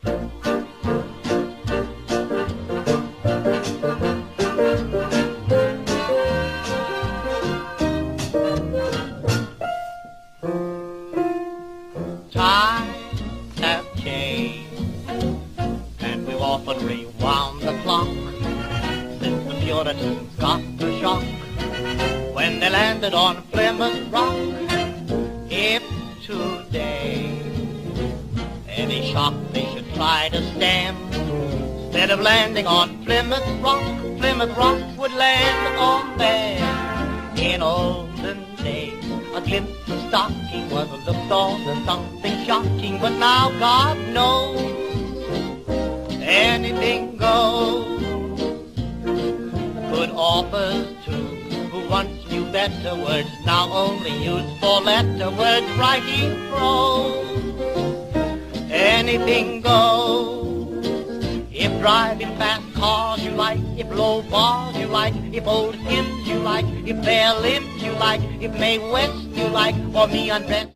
Times have changed, and we've often rewound the clock since the Puritans got the shock when they landed on Plymouth Rock. If today any shock they should try to stem, instead of landing on Plymouth Rock would land on them. In olden days, a glimpse of stocking was looked on as something shocking, but now God knows anything goes. Good authors too, who once knew better words, now only use four-letter words, writing prose. Anything goes. If driving fast cars you like, if low bars you like, if old hymns you like, if bare limbs you like, if Mae West you like, or me undressed.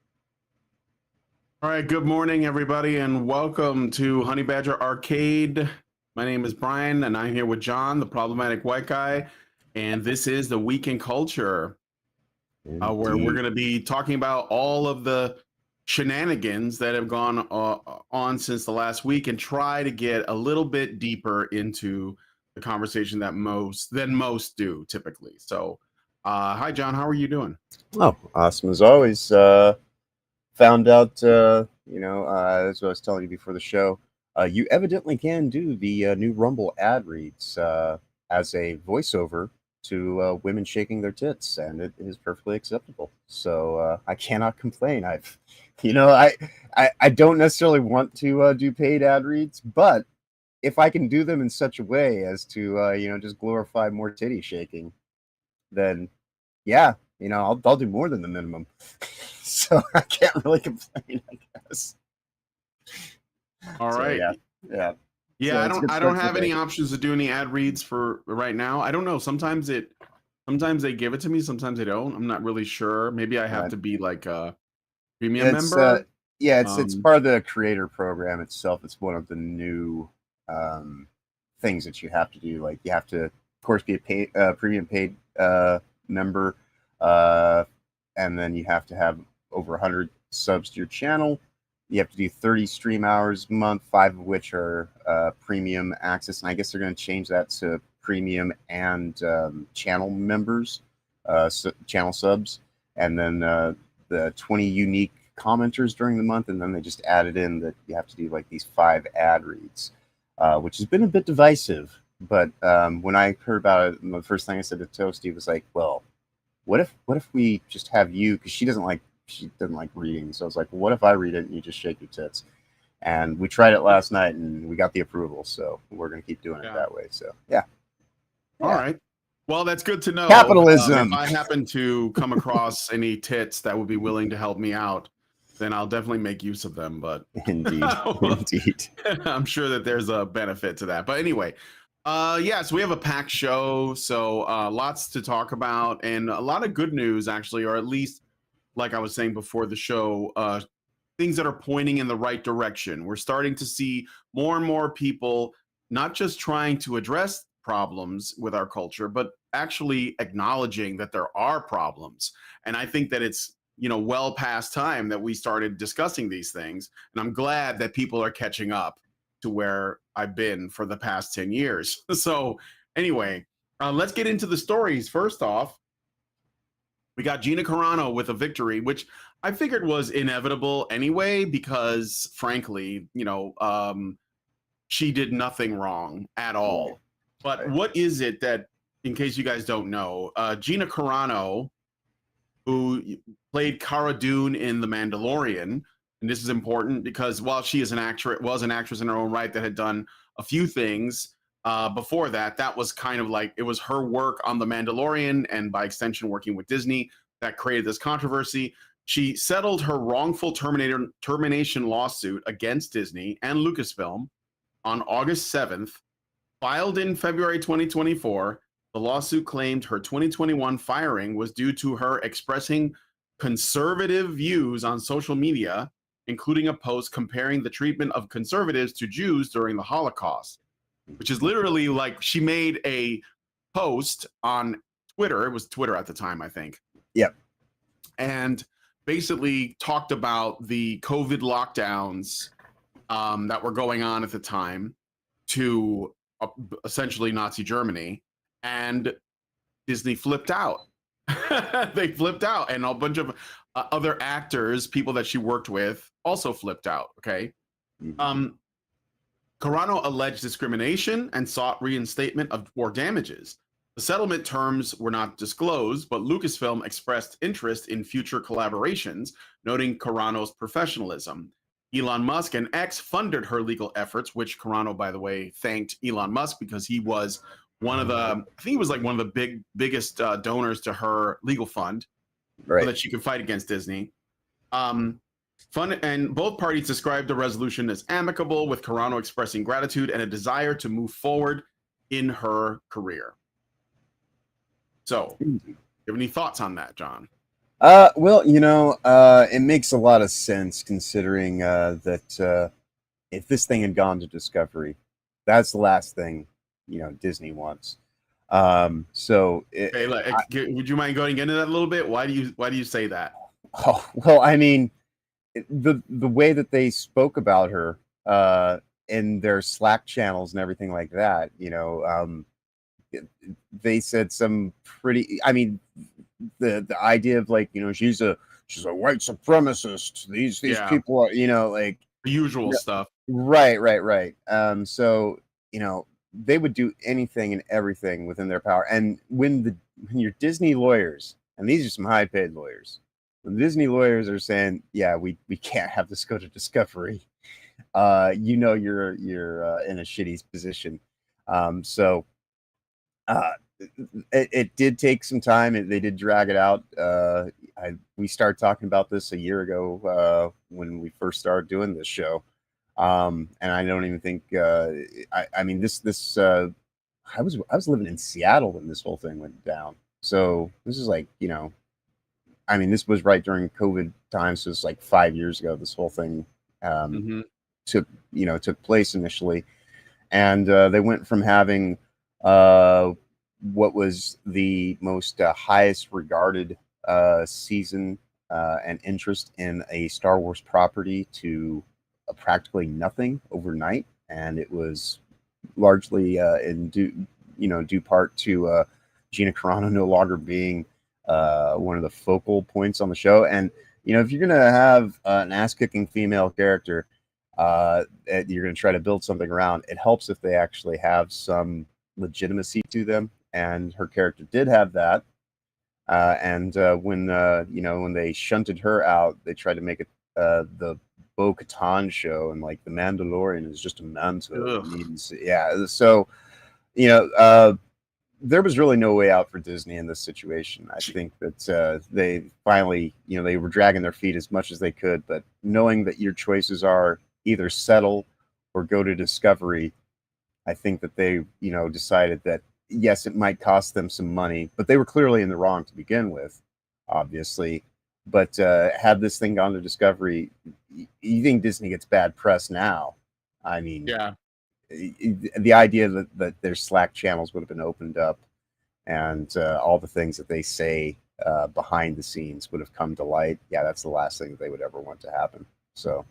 All right, good morning, everybody, and welcome to Honey Badger Arcade. My name is Brian, and I'm here with John, the problematic white guy, and this is the Week in Culture, where we're going to be talking about all of the shenanigans that have gone on since the last week and try to get a little bit deeper into the conversation that most do typically. So, hi, John, how are you doing? Oh, awesome as always. Found out, as I was telling you before the show, you evidently can do the new Rumble ad reads as a voiceover to women shaking their tits, and it is perfectly acceptable. So I cannot complain. I don't necessarily want to do paid ad reads, but if I can do them in such a way as to just glorify more titty shaking, then yeah, I'll do more than the minimum. So I can't really complain, I guess. All right. Yeah. Yeah, So I don't have any options to do any ad reads for right now. I don't know. Sometimes they give it to me, sometimes they don't. I'm not really sure. Maybe I have to be like a premium member. It's part of the creator program itself. It's one of the new things that you have to do. Like you have to, of course, be a premium paid member, and then you have to have over 100 subs to your channel. You have to do 30 stream hours a month, 5 of which are premium access. And I guess they're going to change that to premium and channel members, channel subs. And then the 20 unique commenters during the month. And then they just added in that you have to do like these 5 ad reads, which has been a bit divisive. But when I heard about it, the first thing I said to Toasty was like, well, what if we just have you, because she doesn't like reading. So I was like, what if I read it and you just shake your tits? And we tried it last night and we got the approval. So we're going to keep doing it that way. So, yeah. All right. Well, that's good to know. Capitalism. If I happen to come across any tits that would be willing to help me out, then I'll definitely make use of them. But indeed. I'm sure that there's a benefit to that. But anyway, so we have a packed show. So lots to talk about and a lot of good news, actually, or at least, like I was saying before the show, things that are pointing in the right direction. We're starting to see more and more people not just trying to address problems with our culture, but actually acknowledging that there are problems. And I think that it's, well past time that we started discussing these things. And I'm glad that people are catching up to where I've been for the past 10 years. So anyway, let's get into the stories. First off, we got Gina Carano with a victory, which I figured was inevitable anyway, because frankly, she did nothing wrong at all. But what is it that, in case you guys don't know, Gina Carano, who played Cara Dune in The Mandalorian, and this is important because while she is was an actress in her own right that had done a few things before that was kind of like, it was her work on The Mandalorian and by extension working with Disney that created this controversy. She settled her wrongful termination lawsuit against Disney and Lucasfilm on August 7th. Filed in February 2024, the lawsuit claimed her 2021 firing was due to her expressing conservative views on social media including a post comparing the treatment of conservatives to Jews during the Holocaust, which is literally like she made a post on Twitter. It was Twitter at the time, I think. Yep. And basically talked about the COVID lockdowns that were going on at the time to essentially Nazi Germany, and Disney flipped out. They flipped out, and a bunch of other actors, people that she worked with, also flipped out. Okay. Carano alleged discrimination and sought reinstatement of war damages. The settlement terms were not disclosed, but Lucasfilm expressed interest in future collaborations, noting Carano's professionalism. Elon Musk and X funded her legal efforts, which Carano, by the way, thanked Elon Musk because he was one of the, I think he was like one of the biggest donors to her legal fund, right, so that she could fight against Disney. And both parties described the resolution as amicable, with Carano expressing gratitude and a desire to move forward in her career. So, do you have any thoughts on that, John? Well, it makes a lot of sense considering that if this thing had gone to Discovery, that's the last thing, Disney wants. So, would you mind going into that a little bit? Why do you say that? Oh, well, I mean, the way that they spoke about her in their Slack channels and everything like that, they said some pretty. I mean, the idea of like, she's a white supremacist. These people are, like the usual stuff. Right. So they would do anything and everything within their power. And when your Disney lawyers, and these are some high paid lawyers, when the Disney lawyers are saying, yeah, we can't have this go to Discovery, you're in a shitty position. So it did take some time. They did drag it out. We started talking about this a year ago when we first started doing this show. And I don't even think I mean this I was living in Seattle when this whole thing went down. So this is like, I mean, this was right during COVID time, so it's like 5 years ago this whole thing took place initially. And they went from having what was the most highest regarded season and interest in a Star Wars property to practically nothing overnight, and it was largely in due part to Gina Carano no longer being one of the focal points on the show. And if you're gonna have an ass-kicking female character, you're gonna try to build something around. It helps if they actually have some legitimacy to them, and her character did have that. And when they shunted her out, they tried to make it the Bo-Katan show, and like the Mandalorian is just a mantle. Yeah, so there was really no way out for Disney in this situation. I think that they finally, they were dragging their feet as much as they could, but knowing that your choices are either settle or go to Discovery, I think that they, decided that yes, it might cost them some money, but they were clearly in the wrong to begin with, obviously. But had this thing gone to Discovery, you think Disney gets bad press now? I mean, yeah. The idea that their Slack channels would have been opened up, and all the things that they say behind the scenes would have come to light. Yeah, that's the last thing that they would ever want to happen. So,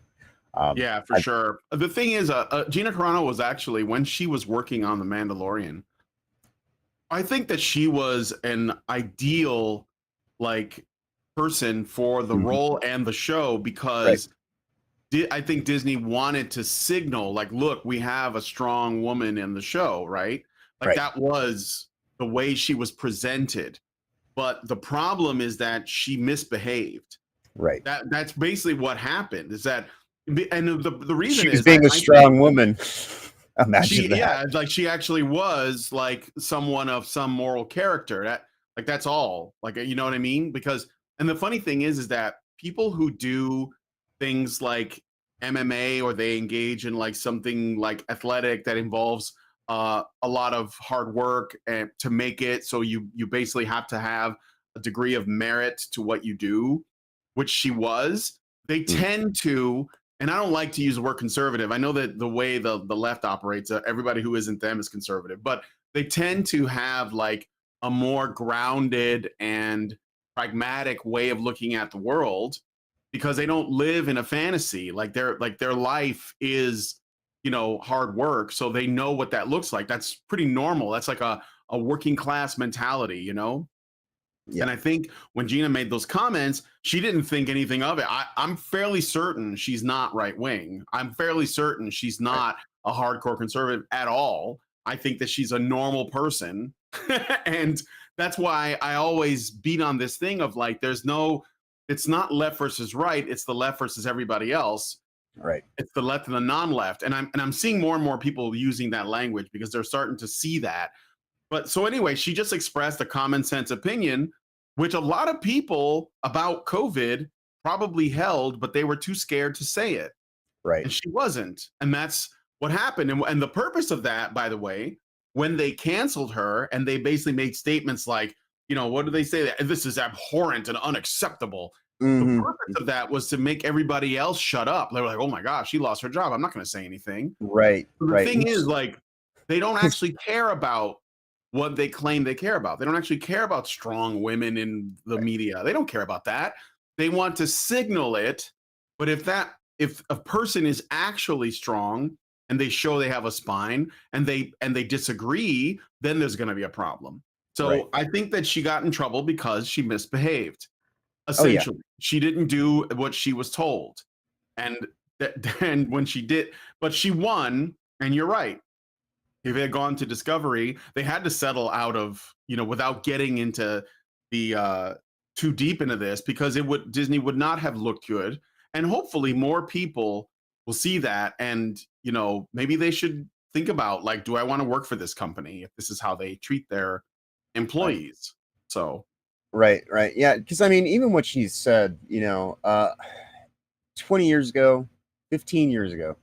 yeah, for sure. The thing is, Gina Carano was actually, when she was working on The Mandalorian, I think that she was an ideal person for the role and the show, because I think Disney wanted to signal, like, look, we have a strong woman in the show, right? That was the way she was presented. But the problem is that she misbehaved. Right. That's basically what happened, is that, and the reason she was is being a strong woman. Imagine that. Yeah, she actually was someone of some moral character. That's all. You know what I mean? Because, and the funny thing is that people who do things like MMA, or they engage in something like athletic that involves a lot of hard work and to make it, so you basically have to have a degree of merit to what you do, which she was. they tend to, and I don't like to use the word conservative. I know that the way the left operates, everybody who isn't them is conservative, but they tend to have like a more grounded and pragmatic way of looking at the world because they don't live in a fantasy. Like their life is, you know, hard work, so they know what that looks like. That's pretty normal. That's like a working class mentality, you know? Yeah. And I think when Gina made those comments, she didn't think anything of it. I'm fairly certain she's not right wing. I'm fairly certain she's not a hardcore conservative at all. I think that she's a normal person. And that's why I always beat on this thing of like, it's not left versus right. It's the left versus everybody else. Right. It's the left and the non-left. And I'm seeing more and more people using that language because they're starting to see that. But so anyway, she just expressed a common sense opinion, which a lot of people about COVID probably held, but they were too scared to say it. Right. And she wasn't. And that's what happened. And the purpose of that, by the way, when they canceled her and they basically made statements like, you know, what do they say? This is abhorrent and unacceptable. The purpose of that was to make everybody else shut up. They were like, oh my gosh, she lost her job. I'm not going to say anything. Right. But the Right. thing is, like, they don't actually care about what they claim they care about. They don't actually care about strong women in the media. They don't care about that. They want to signal it. But if a person is actually strong and they show they have a spine and they disagree, then there's going to be a problem. So I think that she got in trouble because she misbehaved. Essentially, she didn't do what she was told. And then when she did, but she won, and you're right. If they had gone to Discovery, they had to settle out of, you know, without getting into the too deep into this because Disney would not have looked good. And hopefully more people will see that. And, you know, maybe they should think about like, do I want to work for this company if this is how they treat their employees? So Right. Yeah. Because I mean, even what she said, you know, 20 years ago, 15 years ago,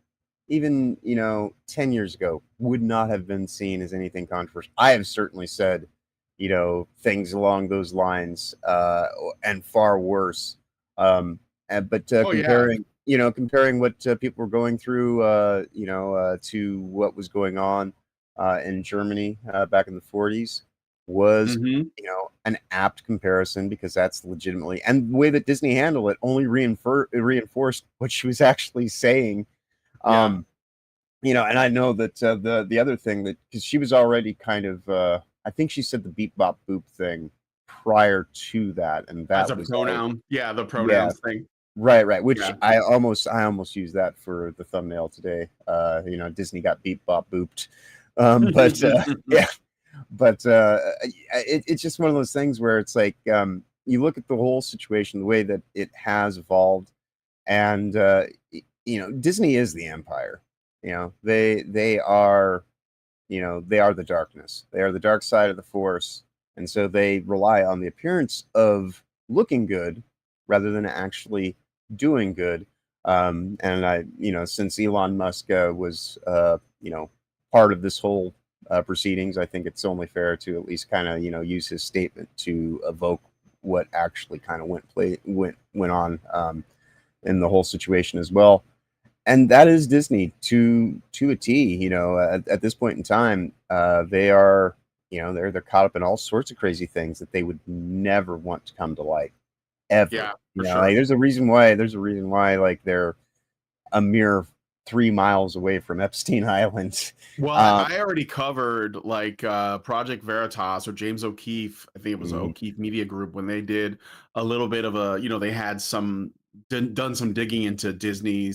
even, you know, 10 years ago, would not have been seen as anything controversial. I have certainly said, you know, things along those lines, and far worse. But comparing, you know, comparing what people were going through, you know, to what was going on in Germany back in the 40s was, you know, an apt comparison because that's legitimately, and the way that Disney handled it only reinforced what she was actually saying. You know, and I know that the other thing that, because she was already kind of, I think she said the beep bop boop thing prior to that, and that as a was pronoun, the pronouns thing. Right. Which I almost used that for the thumbnail today. You know, Disney got beep bop booped. But yeah, but it's just one of those things where it's like, you look at the whole situation, the way that it has evolved, and you know, Disney is the empire. You know, they are, you know, they are the darkness. They are the dark side of the force, and so they rely on the appearance of looking good rather than actually doing good. And I, you know, since Elon Musk was, you know, part of this whole proceedings, I think it's only fair to at least kind of, you know, use his statement to evoke what actually kind of went on in the whole situation as well. And that is Disney to a T. You know, at this point in time, they are, you know, they're caught up in all sorts of crazy things that they would never want to come to light, ever. Yeah, you know, sure. like, there's a reason why like they're a mere 3 miles away from Epstein Island. Well, I already covered like Project Veritas or James O'Keefe. I think it was O'Keefe Media Group when they did a little bit of a, you know, they had done some digging into Disney,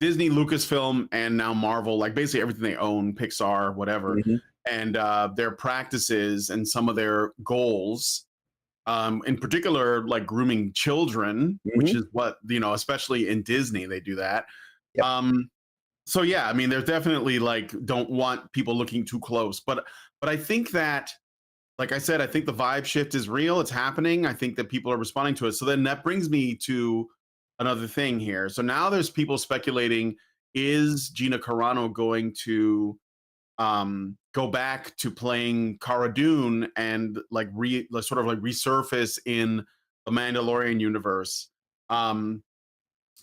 Lucasfilm, and now Marvel, like basically everything they own, Pixar, whatever, and their practices and some of their goals. In particular, like grooming children, which is what, you know, especially in Disney, they do that. So yeah, I mean, there's definitely like don't want people looking too close, but I think that, like I said, I think the vibe shift is real. It's happening. I think that people are responding to it. So then that brings me to another thing here. So now there's people speculating: is Gina Carano going to go back to playing Cara Dune and like sort of like resurface in the Mandalorian universe?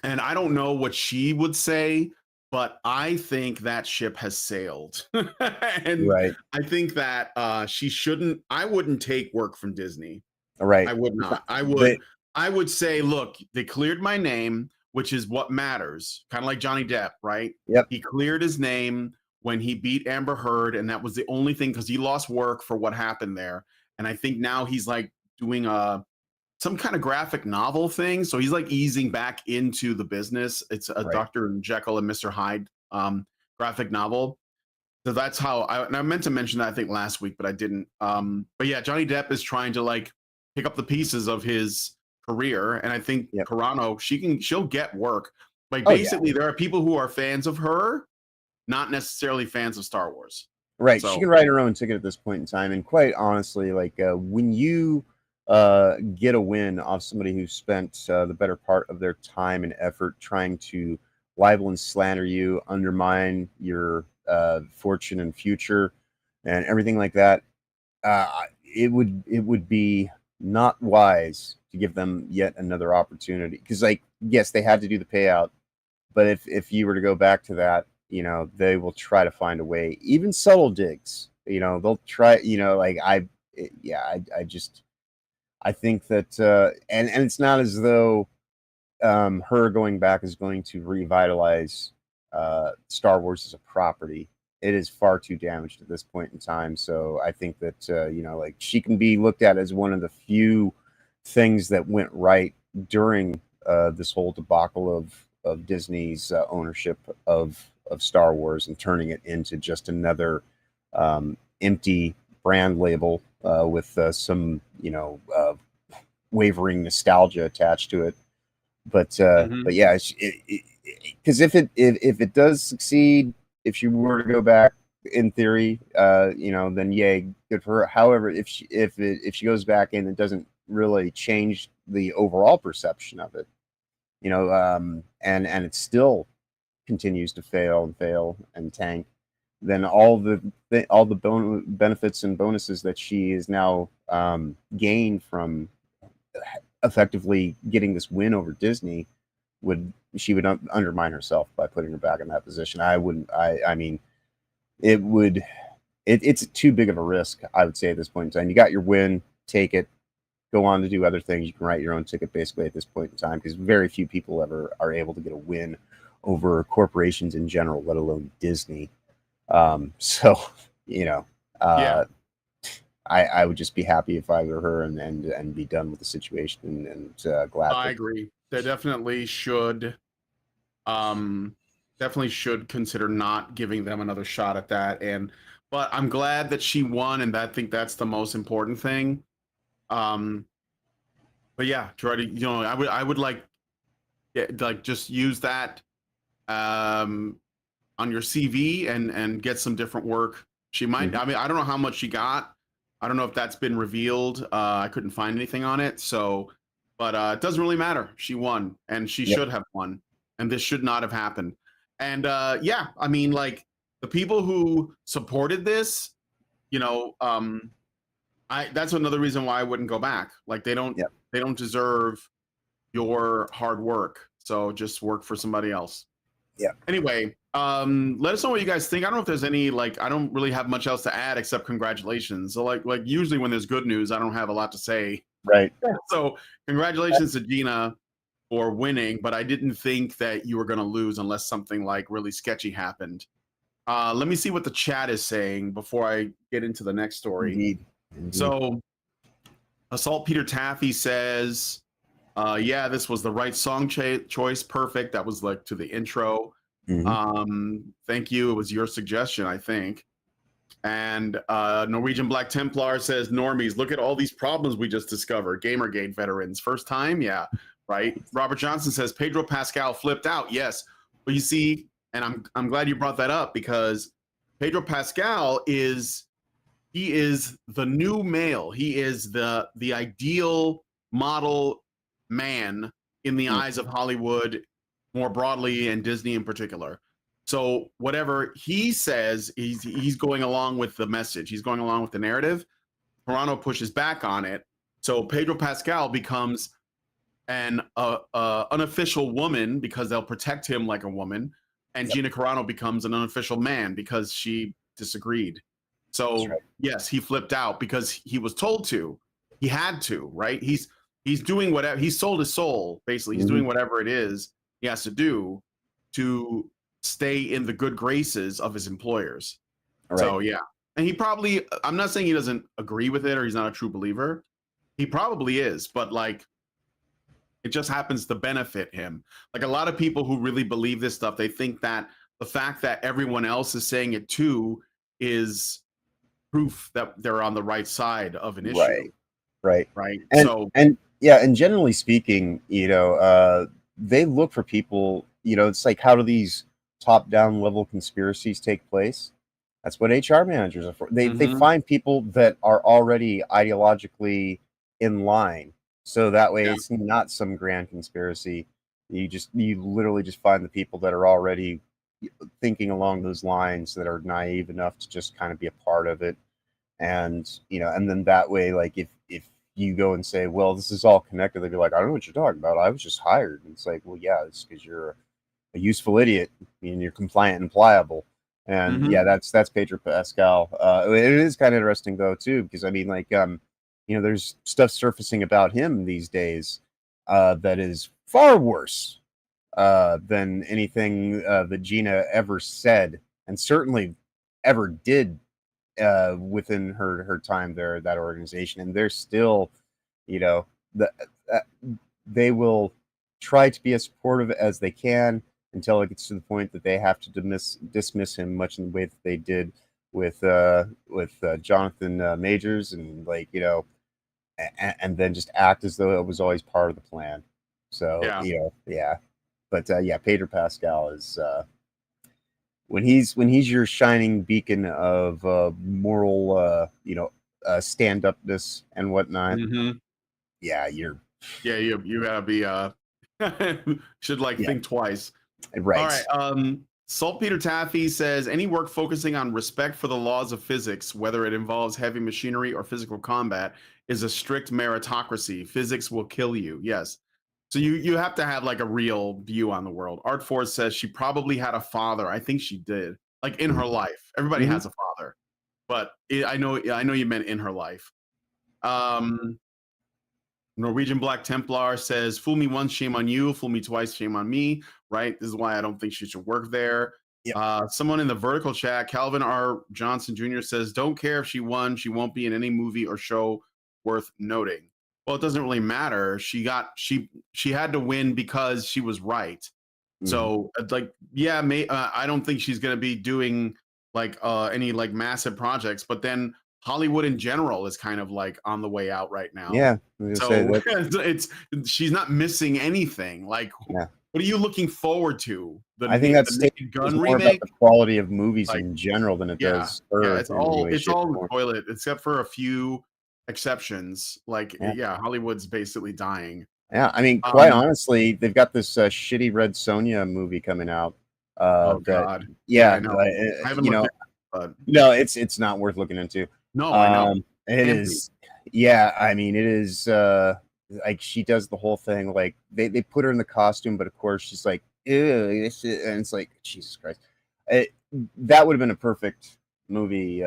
And I don't know what she would say, but I think that ship has sailed. And Right. I think that she shouldn't, I wouldn't take work from Disney. Right. I would not. But I would say, look, they cleared my name, which is what matters. Kind of like Johnny Depp, right? yep. He cleared his name when he beat Amber Heard, and that was the only thing because he lost work for what happened there. And I think now he's like doing some kind of graphic novel thing. So he's like easing back into the business. It's a Right. Dr. Jekyll and Mr. Hyde graphic novel. So that's how and I meant to mention that I think last week, but I didn't. But yeah, Johnny Depp is trying to like pick up the pieces of his career, and I think Yep. Carano, she'll get work. Like Oh, yeah. basically, there are people who are fans of her, not necessarily fans of Star Wars. Right. So She can write her own ticket at this point in time. And quite honestly, like when you get a win off somebody who spent the better part of their time and effort trying to libel and slander you, undermine your fortune and future, and everything like that, it would be not wise to give them yet another opportunity. Because, like, yes, they had to do the payout, but if you were to go back to that, they will try to find a way, even subtle digs. They'll try. Like I think that, and it's not as though her going back is going to revitalize Star Wars as a property. It is far too damaged at this point in time. So I think that like she can be looked at as one of the few things that went right during this whole debacle of Disney's ownership of Star Wars and turning it into just another empty brand label with some wavering nostalgia attached to it. But yeah, because if it does succeed, if she were to go back, in theory, then yay, good for her. However, if she goes back and it doesn't really change the overall perception of it, and it still continues to fail and tank, then all the benefits and bonuses that she is now gained from effectively getting this win over Disney she would undermine herself by putting her back in that position. I wouldn't. I mean, it's too big of a risk, I would say, at this point in time. You got your win, take it, go on to do other things. You can write your own ticket basically at this point in time, because very few people ever are able to get a win over corporations in general, let alone Disney. So yeah. I would just be happy if I were her and be done with the situation and glad. I agree. They definitely should consider not giving them another shot at that. But I'm glad that she won, and I think that's the most important thing. But yeah, try to I would like just use that on your CV and get some different work. She might. I mean, I don't know how much she got. I don't know if that's been revealed. I couldn't find anything on it. So, but it doesn't really matter. She won, and she should have won, and this should not have happened. And yeah, I mean, like the people who supported this, that's another reason why I wouldn't go back. Like they don't deserve your hard work. So just work for somebody else. Yeah. Anyway, let us know what you guys think. I don't know if there's any I don't really have much else to add except congratulations. So like usually when there's good news, I don't have a lot to say. Right. So congratulations to Gina for winning, but I didn't think that you were going to lose unless something like really sketchy happened. Let me see what the chat is saying before I get into the next story. Indeed. So Assault Peter Taffy says, yeah, this was the right song choice. Perfect. That was like to the intro. Thank you. It was your suggestion, I think. And Norwegian Black Templar says, normies, look at all these problems we just discovered. Gamergate veterans. First time? Yeah, right. Robert Johnson says, Pedro Pascal flipped out. Yes. But you see, and I'm glad you brought that up, because Pedro Pascal is the new male. He is the ideal model man in the eyes of Hollywood more broadly, and Disney in particular. So whatever he says, he's going along with the message. He's going along with the narrative. Carano pushes back on it. So Pedro Pascal becomes and a unofficial woman because they'll protect him like a woman, and Gina Carano becomes an unofficial man because she disagreed. So right. yes, he flipped out because he was told to. He had to, right? He's doing whatever. He sold his soul, basically. He's doing whatever it is he has to do to stay in the good graces of his employers. Right. So yeah. And he probably, I'm not saying he doesn't agree with it or he's not a true believer. He probably is, but like it just happens to benefit him. Like a lot of people who really believe this stuff, they think that the fact that everyone else is saying it too is proof that they're on the right side of an issue. Right. Right. And yeah, and generally speaking, they look for people, it's like, how do these top-down level conspiracies take place? That's what HR managers are for. They find people that are already ideologically in line. So that way it's not some grand conspiracy. You literally just find the people that are already thinking along those lines, that are naive enough to just kind of be a part of it. And and then that way, like if you go and say, well, this is all connected, they'd be like, I don't know what you're talking about. I was just hired. And it's like, well, yeah, it's because you're a useful idiot and you're compliant and pliable. And yeah, that's Pedro Pascal. It is kind of interesting though too, because I mean, like, there's stuff surfacing about him these days that is far worse than anything that Gina ever said, and certainly ever did within her time there at that organization. And they're still, the they will try to be as supportive as they can until it gets to the point that they have to dismiss him, much in the way that they did with Jonathan Majors, and like and then just act as though it was always part of the plan. So but Pedro Pascal is when he's your shining beacon of moral stand-upness and whatnot. You gotta be should think twice. Right. All right. Saltpeter Taffy says, any work focusing on respect for the laws of physics, whether it involves heavy machinery or physical combat, is a strict meritocracy. Physics will kill you. Yes. So you have to have like a real view on the world. Art Force says she probably had a father. I think she did, like in her life. Everybody has a father, but I know you meant in her life. Norwegian Black Templar says, fool me once, shame on you. Fool me twice, shame on me. Right? This is why I don't think she should work there. Yep. Someone in the vertical chat, Calvin R. Johnson Jr. says, don't care if she won. She won't be in any movie or show worth noting. Well, it doesn't really matter. She had to win because she was right. So like, I don't think she's going to be doing like any like massive projects, but then Hollywood in general is kind of like on the way out right now. Yeah. So she's not missing anything. Like, what are you looking forward to? I think that's the Gun more remake. About the quality of movies in general than it does her. Yeah, it's all in the toilet, except for a few exceptions. Like, Hollywood's basically dying. Yeah, I mean, quite honestly, they've got this shitty Red Sonja movie coming out. God. Yeah, I know. I haven't looked at it, but no, it's not worth looking into. No, I know. It is. Yeah, I mean, it is. Like she does the whole thing. Like they put her in the costume, but of course she's like, ew, and it's like, Jesus Christ. That would have been a perfect movie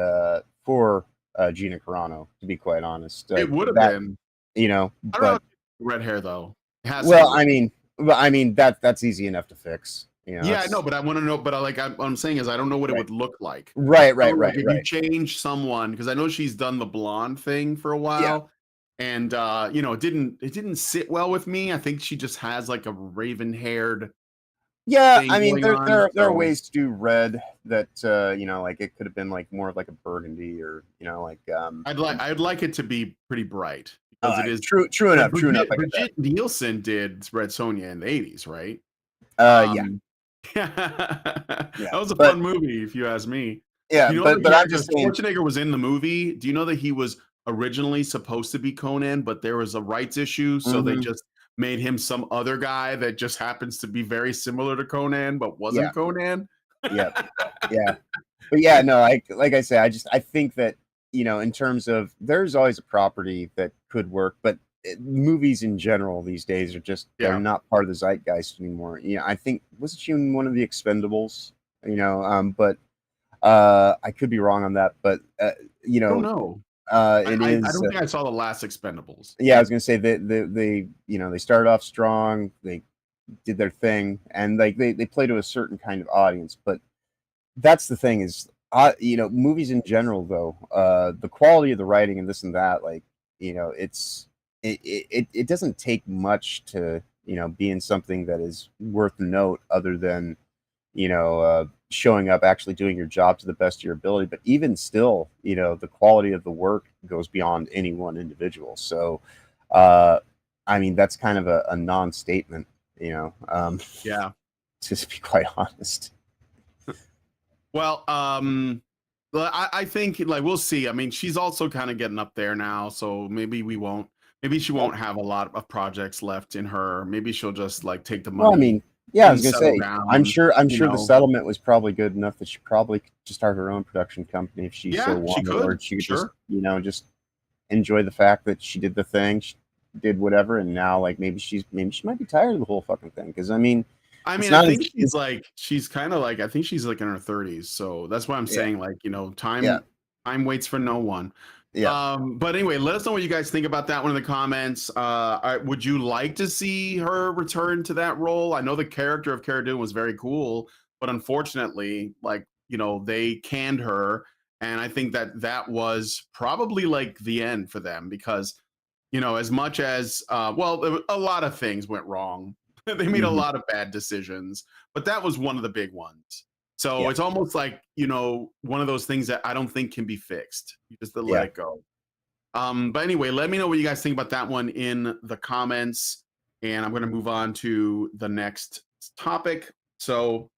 for Gina Carano, to be quite honest. It would have been. I don't know. Red hair though. I mean that's easy enough to fix. I know, but I want to know. But what I'm saying is, I don't know what it would look like. Right. If you change someone, because I know she's done the blonde thing for a while, and it didn't sit well with me. I think she just has like a raven-haired. Yeah, I mean, there are ways to do red that like it could have been like more of like a burgundy, or like. I'd like it to be pretty bright, because it is true enough. Brigitte Nielsen did Red Sonja in the 80s, right? That was a fun movie, if you ask me. Yeah, but I'm just saying, Schwarzenegger was in the movie. Do you know that he was originally supposed to be Conan, but there was a rights issue, so they just made him some other guy that just happens to be very similar to Conan, but wasn't Conan? Yeah. But yeah, no, like I say, I think that in terms of, there's always a property that could work, but movies in general these days are just they're not part of the zeitgeist anymore. I think wasn't she in one of the Expendables? But I could be wrong on that. But I don't know. It is. I don't think I saw the last Expendables. Yeah, I was gonna say that they they started off strong. They did their thing, and like they play to a certain kind of audience. But that's the thing is, movies in general, though, the quality of the writing and this and that, like it doesn't take much to be in something that is worth note, other than showing up, actually doing your job to the best of your ability. But even still, the quality of the work goes beyond any one individual. So, I mean, that's kind of a non-statement, yeah, to be quite honest. Well, I think like we'll see. I mean, she's also kind of getting up there now, so maybe she won't have a lot of projects left in her. Maybe she'll just like take the money. Well, I mean, yeah, I was gonna say, down, I'm sure the settlement was probably good enough that she probably could just start her own production company if she so wanted, or she could just just enjoy the fact that she did the thing, she did whatever, and now like maybe she might be tired of the whole fucking thing. Because I think she's kind of like, I think she's like in her 30s, so that's why I'm saying like time waits for no one. Yeah. But anyway, let us know what you guys think about that one in the comments. Would you like to see her return to that role? I know the character of Cara Dune was very cool, but unfortunately, like, they canned her. And I think that was probably like the end for them, because, as much as, a lot of things went wrong. They made a lot of bad decisions, but that was one of the big ones. So it's almost like, one of those things that I don't think can be fixed. You just let it go. But anyway, let me know what you guys think about that one in the comments. And I'm going to move on to the next topic. So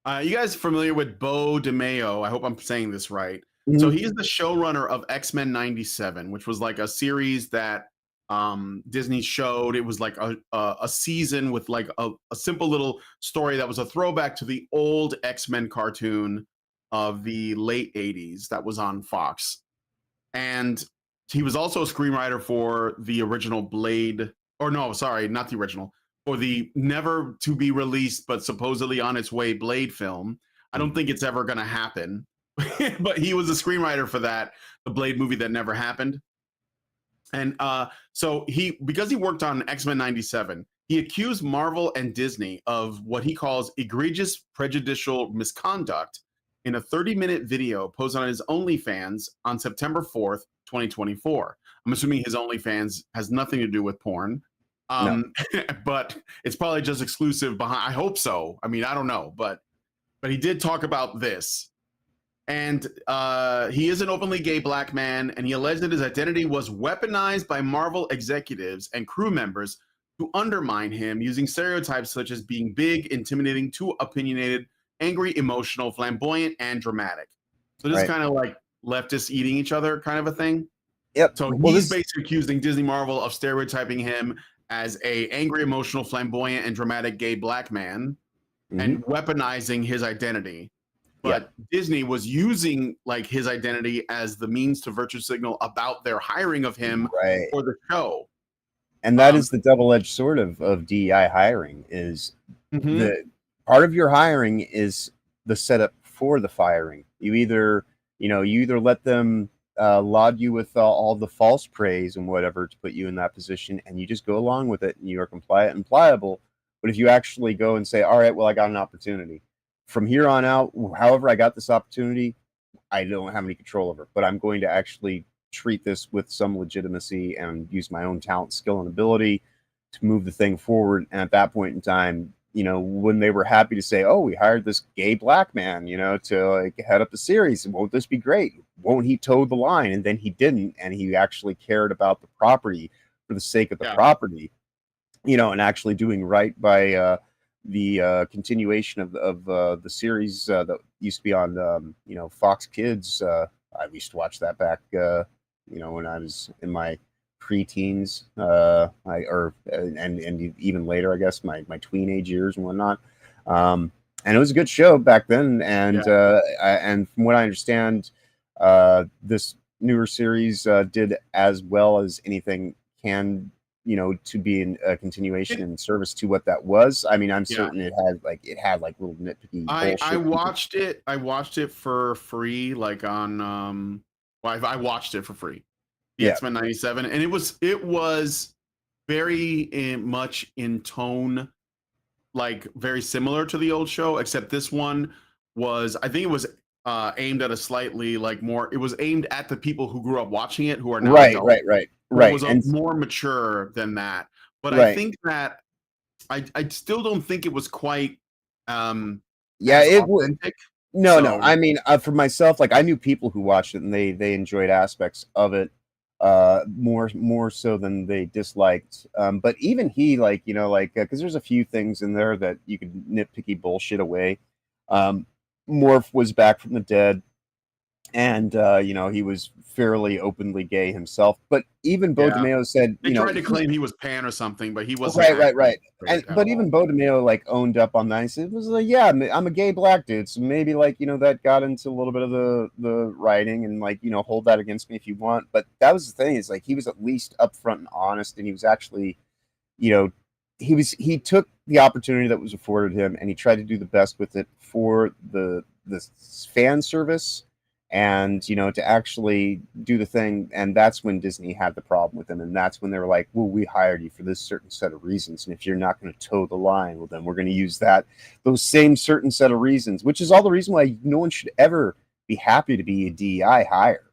you guys familiar with Beau DeMayo? I hope I'm saying this right. Mm-hmm. So he's the showrunner of X-Men 97, which was like a series that Disney showed. It was like a season with like a simple little story that was a throwback to the old X-Men cartoon of the late 80s that was on Fox. And he was also a screenwriter for the original Blade, or no, sorry, not the original, for the never to be released but supposedly on its way Blade film. I don't think it's ever going to happen, but he was a screenwriter for that, the Blade movie that never happened. And so because he worked on X-Men 97, he accused Marvel and Disney of what he calls egregious prejudicial misconduct in a 30-minute video posted on his OnlyFans on September 4th, 2024. I'm assuming his OnlyFans has nothing to do with porn, but it's probably just exclusive behind. I hope so. I mean, I don't know, but he did talk about this. And he is an openly gay black man, and he alleged that his identity was weaponized by Marvel executives and crew members to undermine him, using stereotypes such as being big, intimidating, too opinionated, angry, emotional, flamboyant, and dramatic. So this is kind of like leftists eating each other kind of a thing. Yep. So he's basically accusing Disney Marvel of stereotyping him as a angry, emotional, flamboyant, and dramatic gay black man, and weaponizing his identity. But Disney was using like his identity as the means to virtue signal about their hiring of him for the show. And that is the double-edged sword of DEI hiring. Is the part of your hiring is the setup for the firing. You either let them laud you with all the false praise and whatever to put you in that position, and you just go along with it, and you are compliant and pliable. But if you actually go and say, all right, well, I got an opportunity. From here on out, however I got this opportunity, I don't have any control over it, but I'm going to actually treat this with some legitimacy and use my own talent, skill, and ability to move the thing forward. And at that point in time, when they were happy to say, oh, we hired this gay black man, to like head up the series, won't this be great? Won't he toe the line? And then he didn't, and he actually cared about the property for the sake of the property, and actually doing right by the continuation of the series that used to be on Fox Kids. I used to watch that back when I was in my preteens, and even later, I guess my teenage years and whatnot. And it was a good show back then. And and from what I understand, this newer series did as well as anything can, to be in a continuation and service to what that was. I mean, I'm certain it had like little nitpicky bullshit. I watched it for free, like on I watched it for free. The X-Men 97, and it was very much in tone, like very similar to the old show, except this one was, I think it was aimed at a slightly like more, it was aimed at the people who grew up watching it, who are now adults. Right. It was more mature than that. But I think that I still don't think it was quite it would. No. I mean, for myself, like I knew people who watched it and they enjoyed aspects of it more so than they disliked. But even he, like, because there's a few things in there that you could nitpicky bullshit away. Morph was back from the dead, and he was fairly openly gay himself. But even Bo DeMeo said, they tried to claim he was pan or something, but he wasn't. Right. But even Bo DeMeo like owned up on that. He said, it was like, yeah, I'm a gay black dude, so maybe like that got into a little bit of the writing, and like hold that against me if you want. But that was the thing, is like he was at least upfront and honest, and he was actually, he took the opportunity that was afforded him, and he tried to do the best with it for the fan service, and to actually do the thing. And that's when Disney had the problem with him, and that's when they were like, well, we hired you for this certain set of reasons, and if you're not going to toe the line, well, then we're going to use those same certain set of reasons, which is all the reason why no one should ever be happy to be a DEI hire,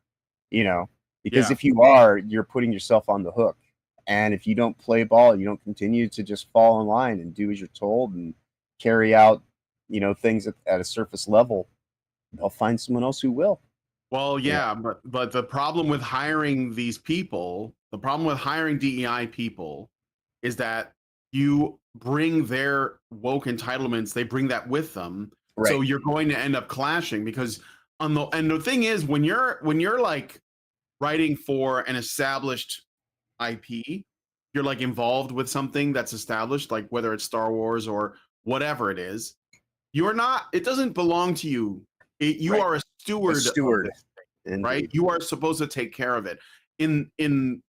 because if you are, you're putting yourself on the hook. And if you don't play ball, you don't continue to just fall in line and do as you're told and carry out, things at a surface level, they'll find someone else who will. Well, but the problem with hiring these people, the problem with hiring DEI people, is that you bring their woke entitlements, they bring that with them. Right. So you're going to end up clashing, because and the thing is, when you're like writing for an established IP, you're like involved with something that's established, like whether it's Star Wars or whatever it is, it doesn't belong to you. You are a steward. Right? You are supposed to take care of it. In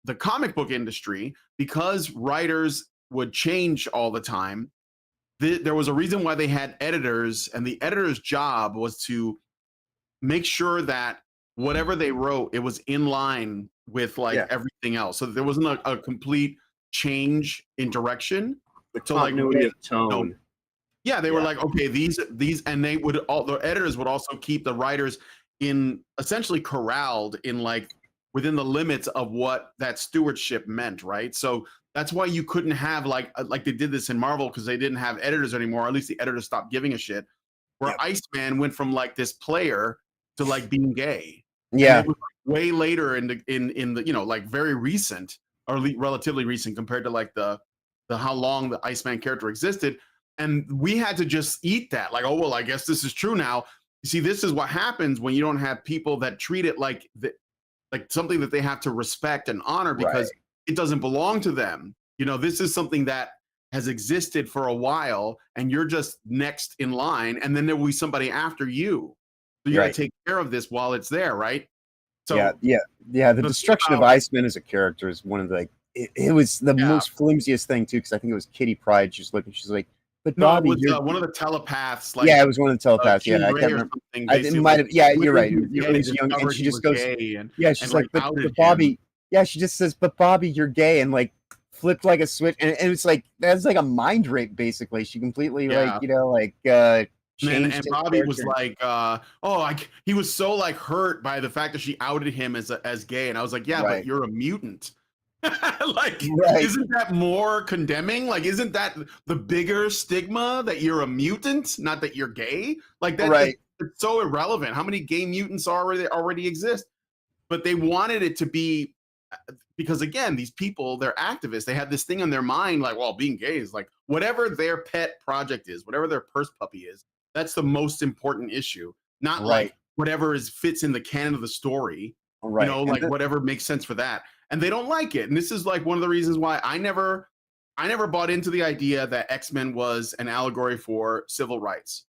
the comic book industry, because writers would change all the time, there was a reason why they had editors, and the editor's job was to make sure that whatever they wrote, it was in line with everything else, so there wasn't a complete change in direction. The continuity of tone. They were like, okay, these, and the editors would also keep the writers in essentially corralled in like within the limits of what that stewardship meant, right? So that's why you couldn't have like they did this in Marvel, because they didn't have editors anymore, or at least the editors stopped giving a shit. Where Iceman went from like this player to like being gay. Yeah, and it was like way later in the like very recent, or relatively recent compared to like the how long the Iceman character existed, and we had to just eat that. Like, oh well, I guess this is true now. You see, this is what happens when you don't have people that treat it like something that they have to respect and honor, because it doesn't belong to them. This is something that has existed for a while, and you're just next in line, and then there will be somebody after you. So you got to take care of this while it's there, right? So the destruction of Iceman as a character is one of the it was the most flimsiest thing too, because I think it was Kitty Pryde. She's like, but Bobby, it was one of the telepaths. Like, it was one of the telepaths. I can't remember. It might have. Yeah, you're right. It was young, and she just goes, she's like, but Bobby. Yeah, she just says, but Bobby, you're gay, and like flipped like a switch, and it's like that's like a mind rape, basically. She completely and Bobby was like, he was so like hurt by the fact that she outed him as gay, and I was like, but you're a mutant. Isn't that more condemning? Like, isn't that the bigger stigma, that you're a mutant, not that you're gay? Like that, it's so irrelevant. How many gay mutants already exist? But they wanted it to be, because again, these people, they're activists. They have this thing in their mind, like, well, being gay is like whatever their pet project is, whatever their purse puppy is. That's the most important issue, not like whatever fits in the canon of the story. Like whatever makes sense for that. And they don't like it. And this is like one of the reasons why I never bought into the idea that X-Men was an allegory for civil rights.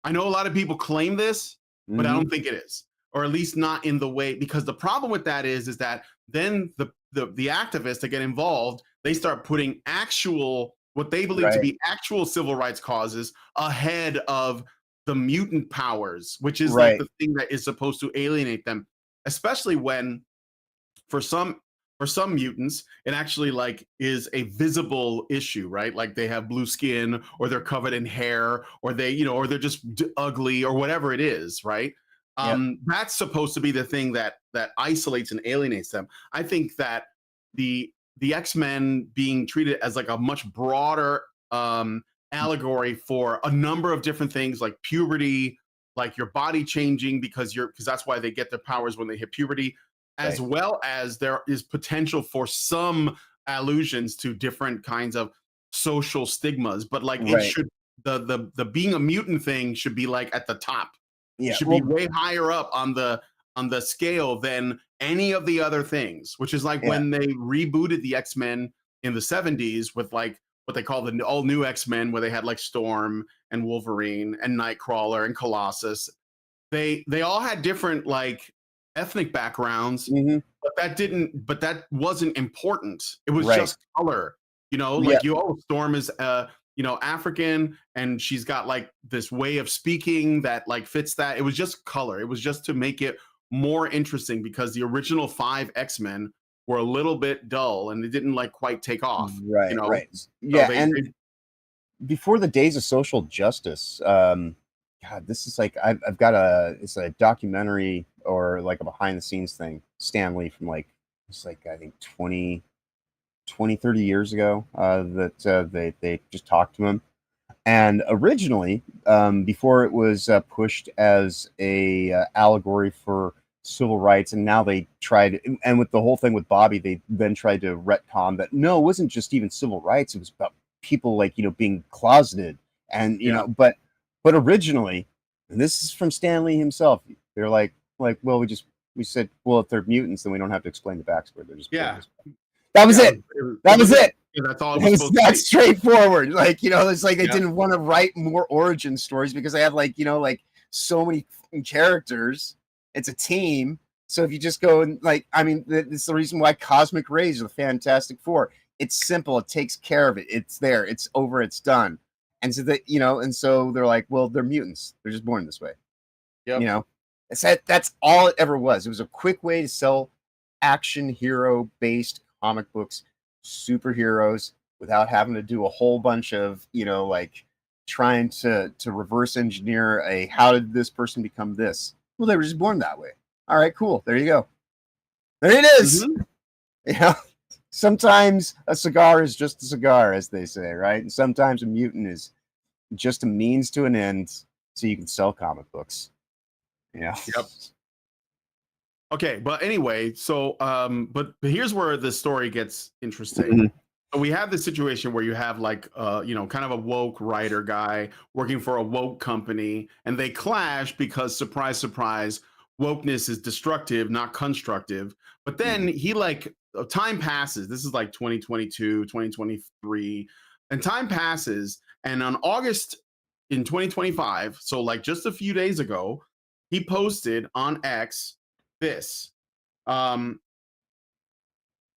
I know a lot of people claim this, but I don't think it is, or at least not in the way, because the problem with that is that then the activists that get involved, they start putting actual what they believe to be actual civil rights causes ahead of the mutant powers, which is like the thing that is supposed to alienate them, especially when for some mutants it actually like is a visible issue, right? Like they have blue skin, or they're covered in hair, or they, you know, or they're just ugly, or whatever it is, right? That's supposed to be the thing that isolates and alienates them. I think that the X-Men being treated as like a much broader allegory for a number of different things, like puberty, like your body changing because that's why they get their powers when they hit puberty, as well as there is potential for some allusions to different kinds of social stigmas, but like it should, the being a mutant thing should be like at the top. It should be way higher up on the scale than any of the other things, which is like when they rebooted the X-Men in the 70s with like what they call the all new X-Men, where they had like Storm and Wolverine and Nightcrawler and Colossus. They all had different like ethnic backgrounds, but that wasn't important. It was just color, you know, like Storm is you know, African, and she's got like this way of speaking that like fits that. It was just color. It was just to make it more interesting, because the original 5 X-Men were a little bit dull and they didn't like quite take off. You know? And before the days of social justice, God, this is like I've got it's a documentary or like a behind the scenes thing, Stan Lee, from like it's like I think 20, 30 years ago, that they just talked to him. And originally, before it was pushed as a allegory for civil rights, and now they tried, and with the whole thing with Bobby, they then tried to retcon that no, it wasn't just even civil rights, it was about people like, you know, being closeted, and you know, but originally, and this is from Stan Lee himself, they're like well, we said, well, if they're mutants, then we don't have to explain the backstory. They're just that was it. That was it. Yeah, that's all it was supposed that straightforward. Like, you know, it's like they didn't want to write more origin stories because they have like, you know, like so many characters. It's a team. So if you just go and like, I mean, it's the reason why Cosmic Rays are the Fantastic Four. It's simple. It takes care of it. It's there. It's over. It's done. And so that, you know, and so they're like, well, they're mutants. They're just born this way. You know, that's all it ever was. It was a quick way to sell action hero based comic books, superheroes, without having to do a whole bunch of, you know, like trying to reverse engineer how did this person become this? Well, they were just born that way. All right, cool. There you go. There it is. You know, sometimes a cigar is just a cigar, as they say, right? And sometimes a mutant is just a means to an end so you can sell comic books. Yeah. Okay, but anyway, so but here's where the story gets interesting. So we have this situation where you have like you know, kind of a woke writer guy working for a woke company, and they clash because surprise, surprise, wokeness is destructive, not constructive. But then he like time passes. This is like 2022, 2023, and time passes, and on August in 2025, so like just a few days ago, he posted on X this.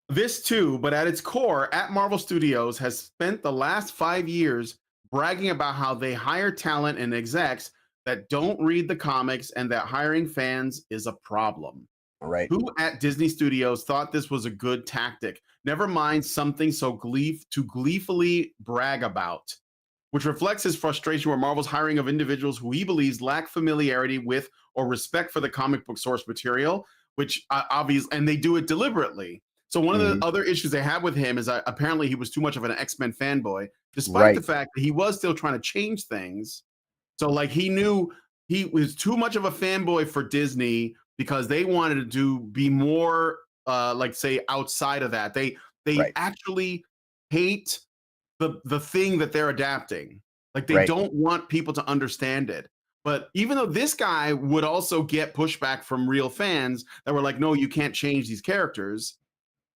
This too, but at its core, at Marvel Studios has spent the last 5 years bragging about how they hire talent and execs that don't read the comics and that hiring fans is a problem. Right. Who at Disney Studios thought this was a good tactic? Never mind something so gleefully brag about, which reflects his frustration with Marvel's hiring of individuals who he believes lack familiarity with or respect for the comic book source material, which obviously, and they do it deliberately. So one of the other issues they have with him is apparently he was too much of an X-Men fanboy, despite the fact that he was still trying to change things. So like he knew he was too much of a fanboy for Disney because they wanted to be more like say outside of that. They actually hate the thing that they're adapting. Like they don't want people to understand it. But even though this guy would also get pushback from real fans that were like, no, you can't change these characters,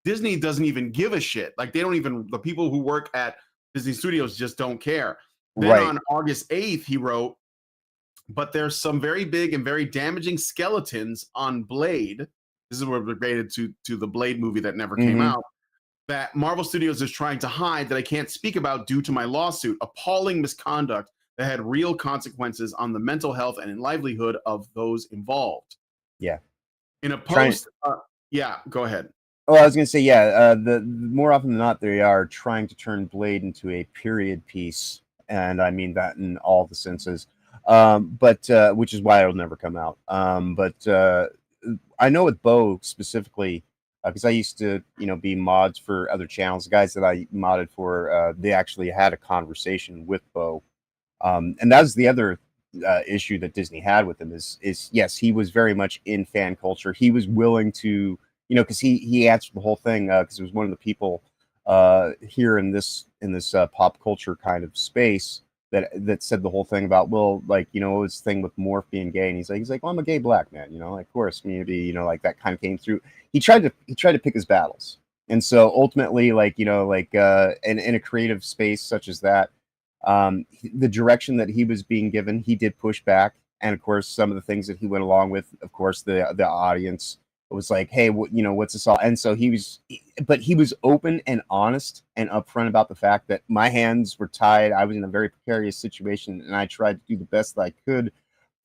Disney doesn't even give a shit. Like they don't even, the people who work at Disney Studios just don't care. Then on August 8th, he wrote, but there's some very big and very damaging skeletons on Blade. this is where we're related to the Blade movie that never came out, that Marvel Studios is trying to hide that I can't speak about due to my lawsuit, appalling misconduct that had real consequences on the mental health and livelihood of those involved. Yeah. In a post, yeah, go ahead. Oh, I was going to say, yeah, the more often than not, they are trying to turn Blade into a period piece, and I mean that in all the senses. But which is why it'll never come out. But I know with Bo specifically, because I used to, be mods for other channels. The guys that I modded for, they actually had a conversation with Bo, and that was the other issue that Disney had with him is yes, he was very much in fan culture. He was willing to, because he answered the whole thing because it was one of the people here in this pop culture kind of space that said the whole thing about, well, like, his thing with Morph being gay, and he's like, well, I'm a gay black man, like, of course, maybe, like that kind of came through. He tried to pick his battles, and so ultimately, like, in a creative space such as that, the direction that he was being given, he did push back, and of course, some of the things that he went along with, of course, the audience was like, hey, what's this all? And so he was open and honest and upfront about the fact that my hands were tied. I was in a very precarious situation, and I tried to do the best that I could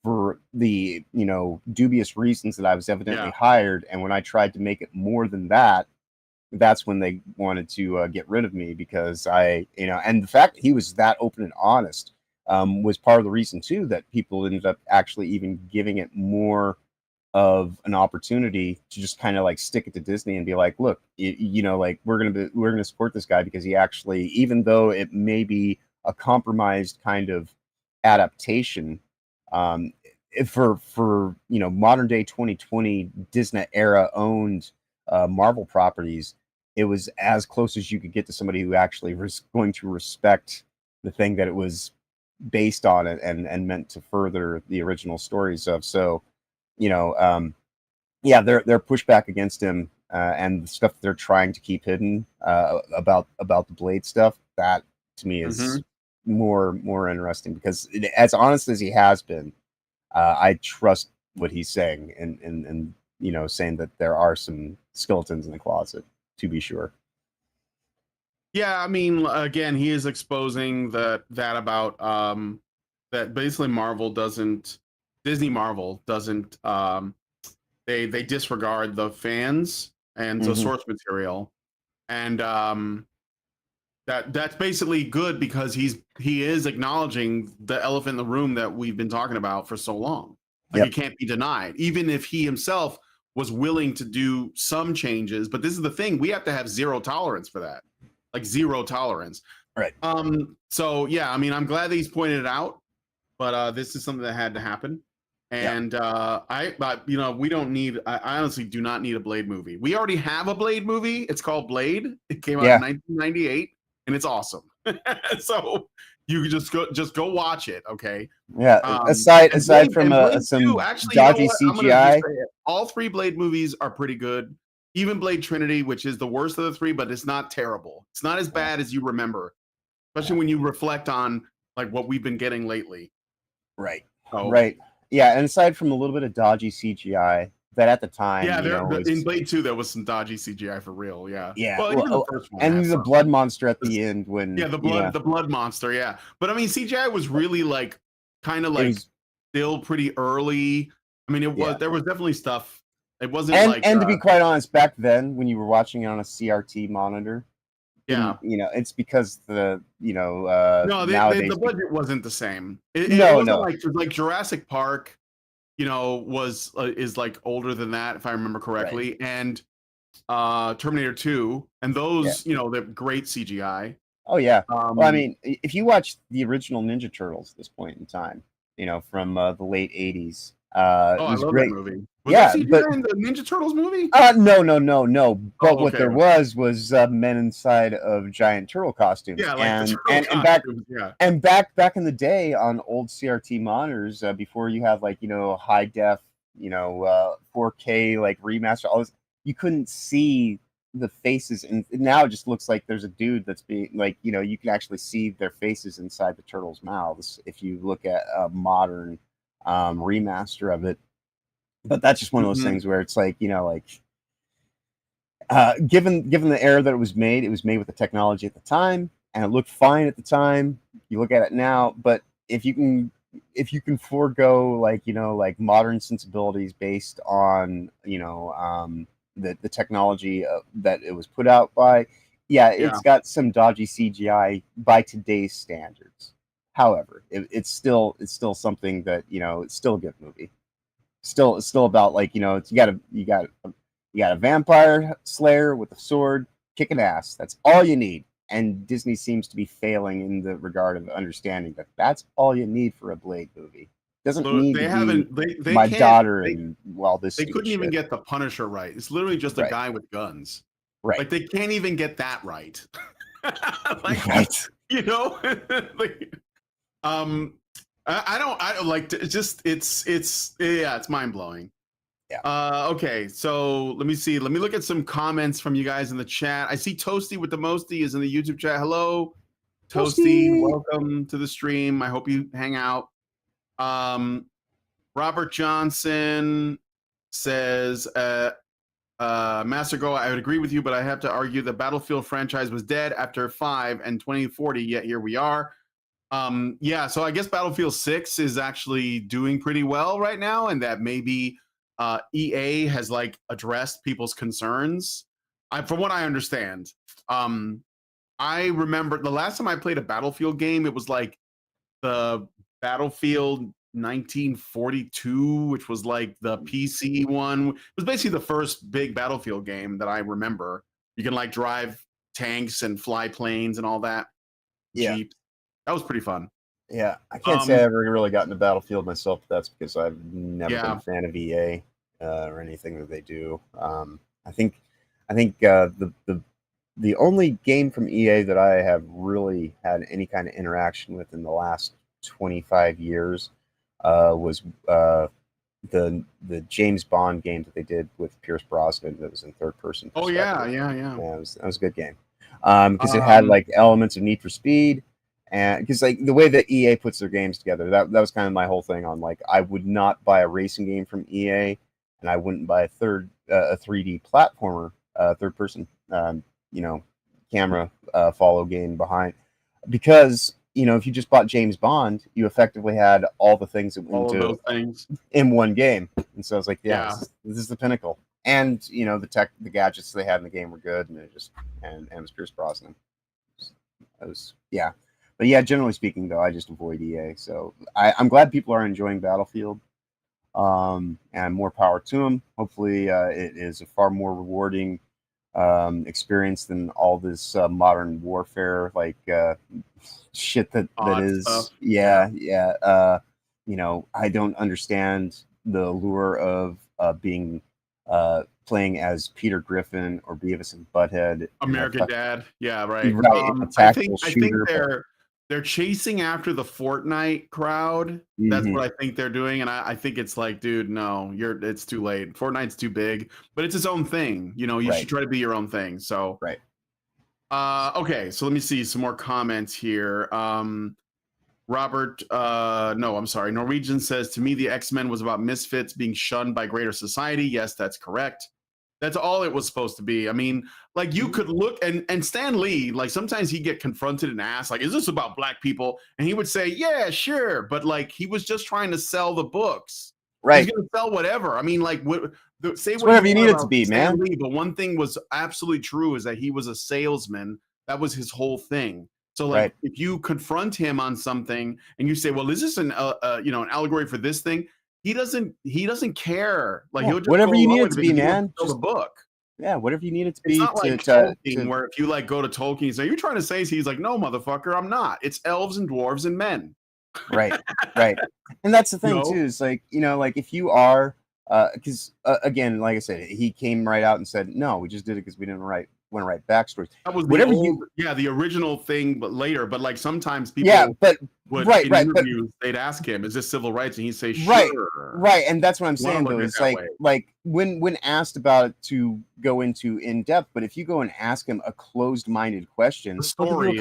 for the, dubious reasons that I was evidently hired. And when I tried to make it more than that, that's when they wanted to get rid of me, because and the fact that he was that open and honest was part of the reason too that people ended up actually even giving it more of an opportunity to just kind of like stick it to Disney and be like, look, like we're gonna support this guy because he actually, even though it may be a compromised kind of adaptation, for modern day 2020 Disney era owned Marvel properties, it was as close as you could get to somebody who actually was going to respect the thing that it was based on it and meant to further the original stories of. So their pushback against him and the stuff that they're trying to keep hidden about the Blade stuff, that to me is more interesting, because as honest as he has been, I trust what he's saying, and saying that there are some skeletons in the closet, to be sure. Yeah, I mean, again, he is exposing that about that basically Disney Marvel doesn't they disregard the fans and the source material, and that's basically good, because he is acknowledging the elephant in the room that we've been talking about for so long. Like, it can't be denied, even if he himself was willing to do some changes. But this is the thing, we have to have zero tolerance for that, like zero tolerance. Right. So yeah, I mean, I'm glad that he's pointed it out, but this is something that had to happen. And we don't need, I honestly do not need a Blade movie. We already have a Blade movie. It's called Blade. It came out in 1998, and it's awesome. So you can just go watch it, okay? Yeah. Aside from some dodgy CGI, all three Blade movies are pretty good. Even Blade Trinity, which is the worst of the three, but it's not terrible. It's not as bad as you remember, especially when you reflect on like what we've been getting lately. Right. Right. Yeah, and aside from a little bit of dodgy CGI, that at the time, in Blade 2 there was some dodgy CGI for real. Yeah. Well, even the first one, and the blood monster at the end, when the blood monster. Yeah, but I mean, CGI was really like kind of like still pretty early. I mean, there was definitely stuff. It wasn't and to be quite honest, back then when you were watching it on a CRT monitor, it's because the the budget wasn't the same. It wasn't like Jurassic Park, is like older than that, if I remember correctly, and Terminator 2, and those, they're great CGI. Oh yeah. Well, I mean, if you watch the original Ninja Turtles at this point in time, from the late 80s, I love great. That movie. Was there CGI in the Ninja Turtles movie? No. But what there was men inside of giant turtle costumes. Yeah, and back in the day on old CRT monitors, before you have high def, 4K like remaster, all this, you couldn't see the faces, and now it just looks like there's a dude that's being you can actually see their faces inside the turtles' mouths if you look at a modern remaster of it. But that's just one of those things where it's like, given the era that it was made with the technology at the time, and it looked fine at the time. You look at it now, but if you can forego like modern sensibilities based on the technology that it was put out by, it's got some dodgy CGI by today's standards. However, it's still something that it's still a good movie. It's still about you got a vampire slayer with a sword kicking ass. That's all you need. And Disney seems to be failing in the regard of understanding that that's all you need for a Blade movie. Doesn't need to be my daughter and this. They couldn't even get the Punisher right. It's literally just a guy with guns. Right. Like they can't even get that right. Right. I don't like it's mind blowing. Yeah. Okay, so let me see. Let me look at some comments from you guys in the chat. I see Toasty with the Mosty is in the YouTube chat. Hello, Toasty. Welcome to the stream. I hope you hang out. Robert Johnson says, Master Go, I would agree with you, but I have to argue the Battlefield franchise was dead after 5 and 2040, yet here we are. So I guess Battlefield 6 is actually doing pretty well right now, and that maybe EA has like addressed people's concerns. From what I understand, I remember the last time I played a Battlefield game, it was like the Battlefield 1942, which was like the PC one. It was basically the first big Battlefield game that I remember. You can like drive tanks and fly planes and all that. Yeah. Jeep. That was pretty fun. Yeah, I can't say I ever really got into Battlefield myself, but that's because I've never been a fan of EA or anything that they do. I think the only game from EA that I have really had any kind of interaction with in the last 25 years was the James Bond game that they did with Pierce Brosnan that was in third person. Oh yeah. That was a good game because it had like elements of Need for Speed. And because like the way that EA puts their games together, that was kind of my whole thing on like I would not buy a racing game from EA, and I wouldn't buy a 3D platformer, third person, camera follow game behind, because if you just bought James Bond, you effectively had all the things that went into things in one game, and so I was like, this is the pinnacle, and the gadgets they had in the game were good, and it was Pierce Brosnan. But yeah, generally speaking, though, I just avoid EA. So I'm glad people are enjoying Battlefield, and more power to them. Hopefully, it is a far more rewarding experience than all this modern warfare shit that is. Stuff. Yeah. I don't understand the allure of being playing as Peter Griffin or Beavis and Butthead. American Dad. Yeah, right. I think they're chasing after the Fortnite crowd. That's what I think they're doing. And I think it's like, dude, no, it's too late. Fortnite's too big, but it's its own thing. You should try to be your own thing. So, okay. So let me see some more comments here. Robert, Norwegian says, to me, the X-Men was about misfits being shunned by greater society. Yes, that's correct. That's all it was supposed to be. I mean, like you could look and Stan Lee, like sometimes he'd get confronted and asked, like, is this about black people? And he would say, yeah, sure. But like he was just trying to sell the books. Right. He's gonna sell whatever. I mean, like whatever you need it to be, man. Lee, but one thing was absolutely true is that he was a salesman. That was his whole thing. So like if you confront him on something and you say, well, is this an allegory for this thing? He doesn't care. Like he'll just whatever you need it to be, man. Just the book. Yeah, whatever you need it to be. It's not like Tolkien, where if you like go to Tolkien and say, you're trying to say, he's like, no, motherfucker, I'm not. It's elves and dwarves and men. Right. And that's the thing too, is like, like if you are because again, like I said, he came right out and said, no, we just did it because we didn't want to write backstories. That was the original thing, but later. But like sometimes people, in interviews, they'd ask him, "Is this civil rights?" And he'd say, "Sure." Right, and that's what I'm saying. Though it's like when asked about it to go into in depth, but if you go and ask him a closed-minded question, he'll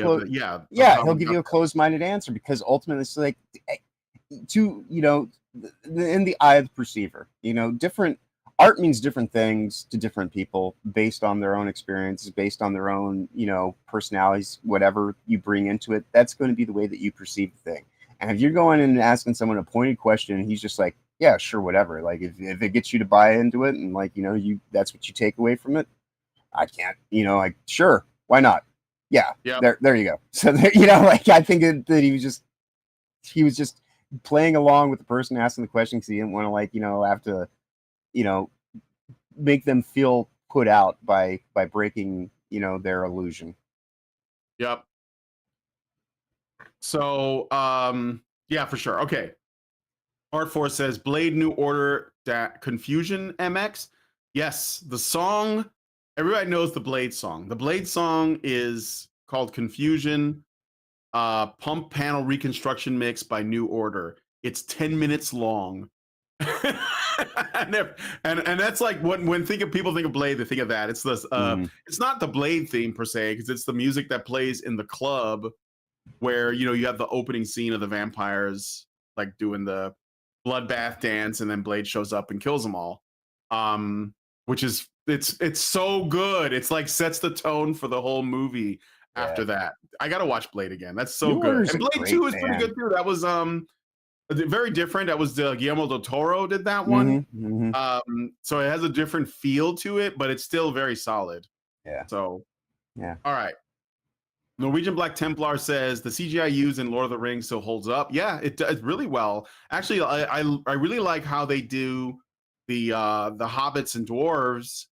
give you a closed-minded answer, because ultimately it's like in the eye of the perceiver. You know, different art means different things to different people based on their own experiences, based on their own, you know, personalities, whatever you bring into it. That's going to be the way that you perceive the thing. And if you're going in and asking someone a pointed question and he's just like, yeah, sure, whatever. Like if it gets you to buy into it and like, you know, that's what you take away from it. I can't, you know, like, sure, why not? Yeah, Yep. there you go. So there, you know, like I think that he was just playing along with the person asking the question because he didn't want to, like, you know, have to, you know, make them feel put out by breaking, you know, their illusion. Yep. So yeah, for sure. Okay. Art Force says Blade New Order Confusion MX. Yes, the song, everybody knows the Blade song. The Blade song is called Confusion, pump panel reconstruction mix by New Order. It's 10 minutes long. and that's like when people think of Blade, they think of that. It's this it's not the Blade theme per se, because it's the music that plays in the club where, you know, you have the opening scene of the vampires like doing the bloodbath dance, and then Blade shows up and kills them all. Which is it's so good. It's like sets the tone for the whole movie. After that, I gotta watch Blade again. That's so New good. Order's And a Blade great 2 is pretty band. good too. That was very different. That was Guillermo del Toro did that one. So it has a different feel to it, but it's still very solid. Yeah. So yeah. All right. Norwegian Black Templar says the CGI used in Lord of the Rings still holds up. Yeah, it does really well. Actually, I really like how they do the hobbits and dwarves.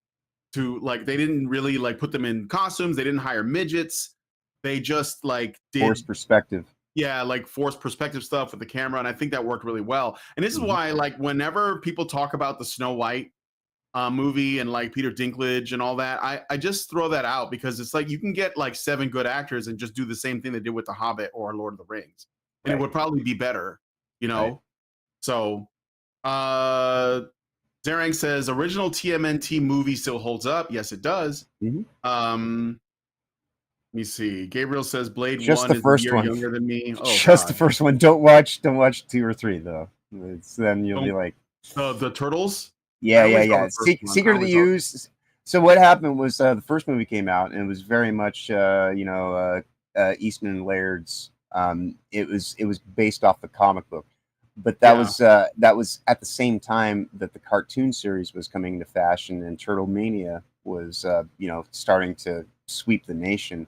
To like, they didn't really like put them in costumes. They didn't hire midgets. They just like did forced perspective. Yeah, like forced perspective stuff with the camera, and I think that worked really well. And this is why, like, whenever people talk about the Snow White movie and like Peter Dinklage and all that, I just throw that out because it's like you can get like 7 good actors and just do the same thing they did with The Hobbit or Lord of the Rings, and it would probably be better, you know. Right. So, Zarang says original TMNT movie still holds up. Yes, it does. Let me see. Gabriel says Blade Just 1 the is a first year one. younger than me. Oh, just God. the first one. Don't watch 2 or 3 though. Then you'll be like, the Turtles. Yeah. Secret of the Use. So what happened was the first movie came out and it was very much Eastman and Laird's. It was based off the comic book, but that was at the same time that the cartoon series was coming into fashion and Turtle Mania was starting to sweep the nation.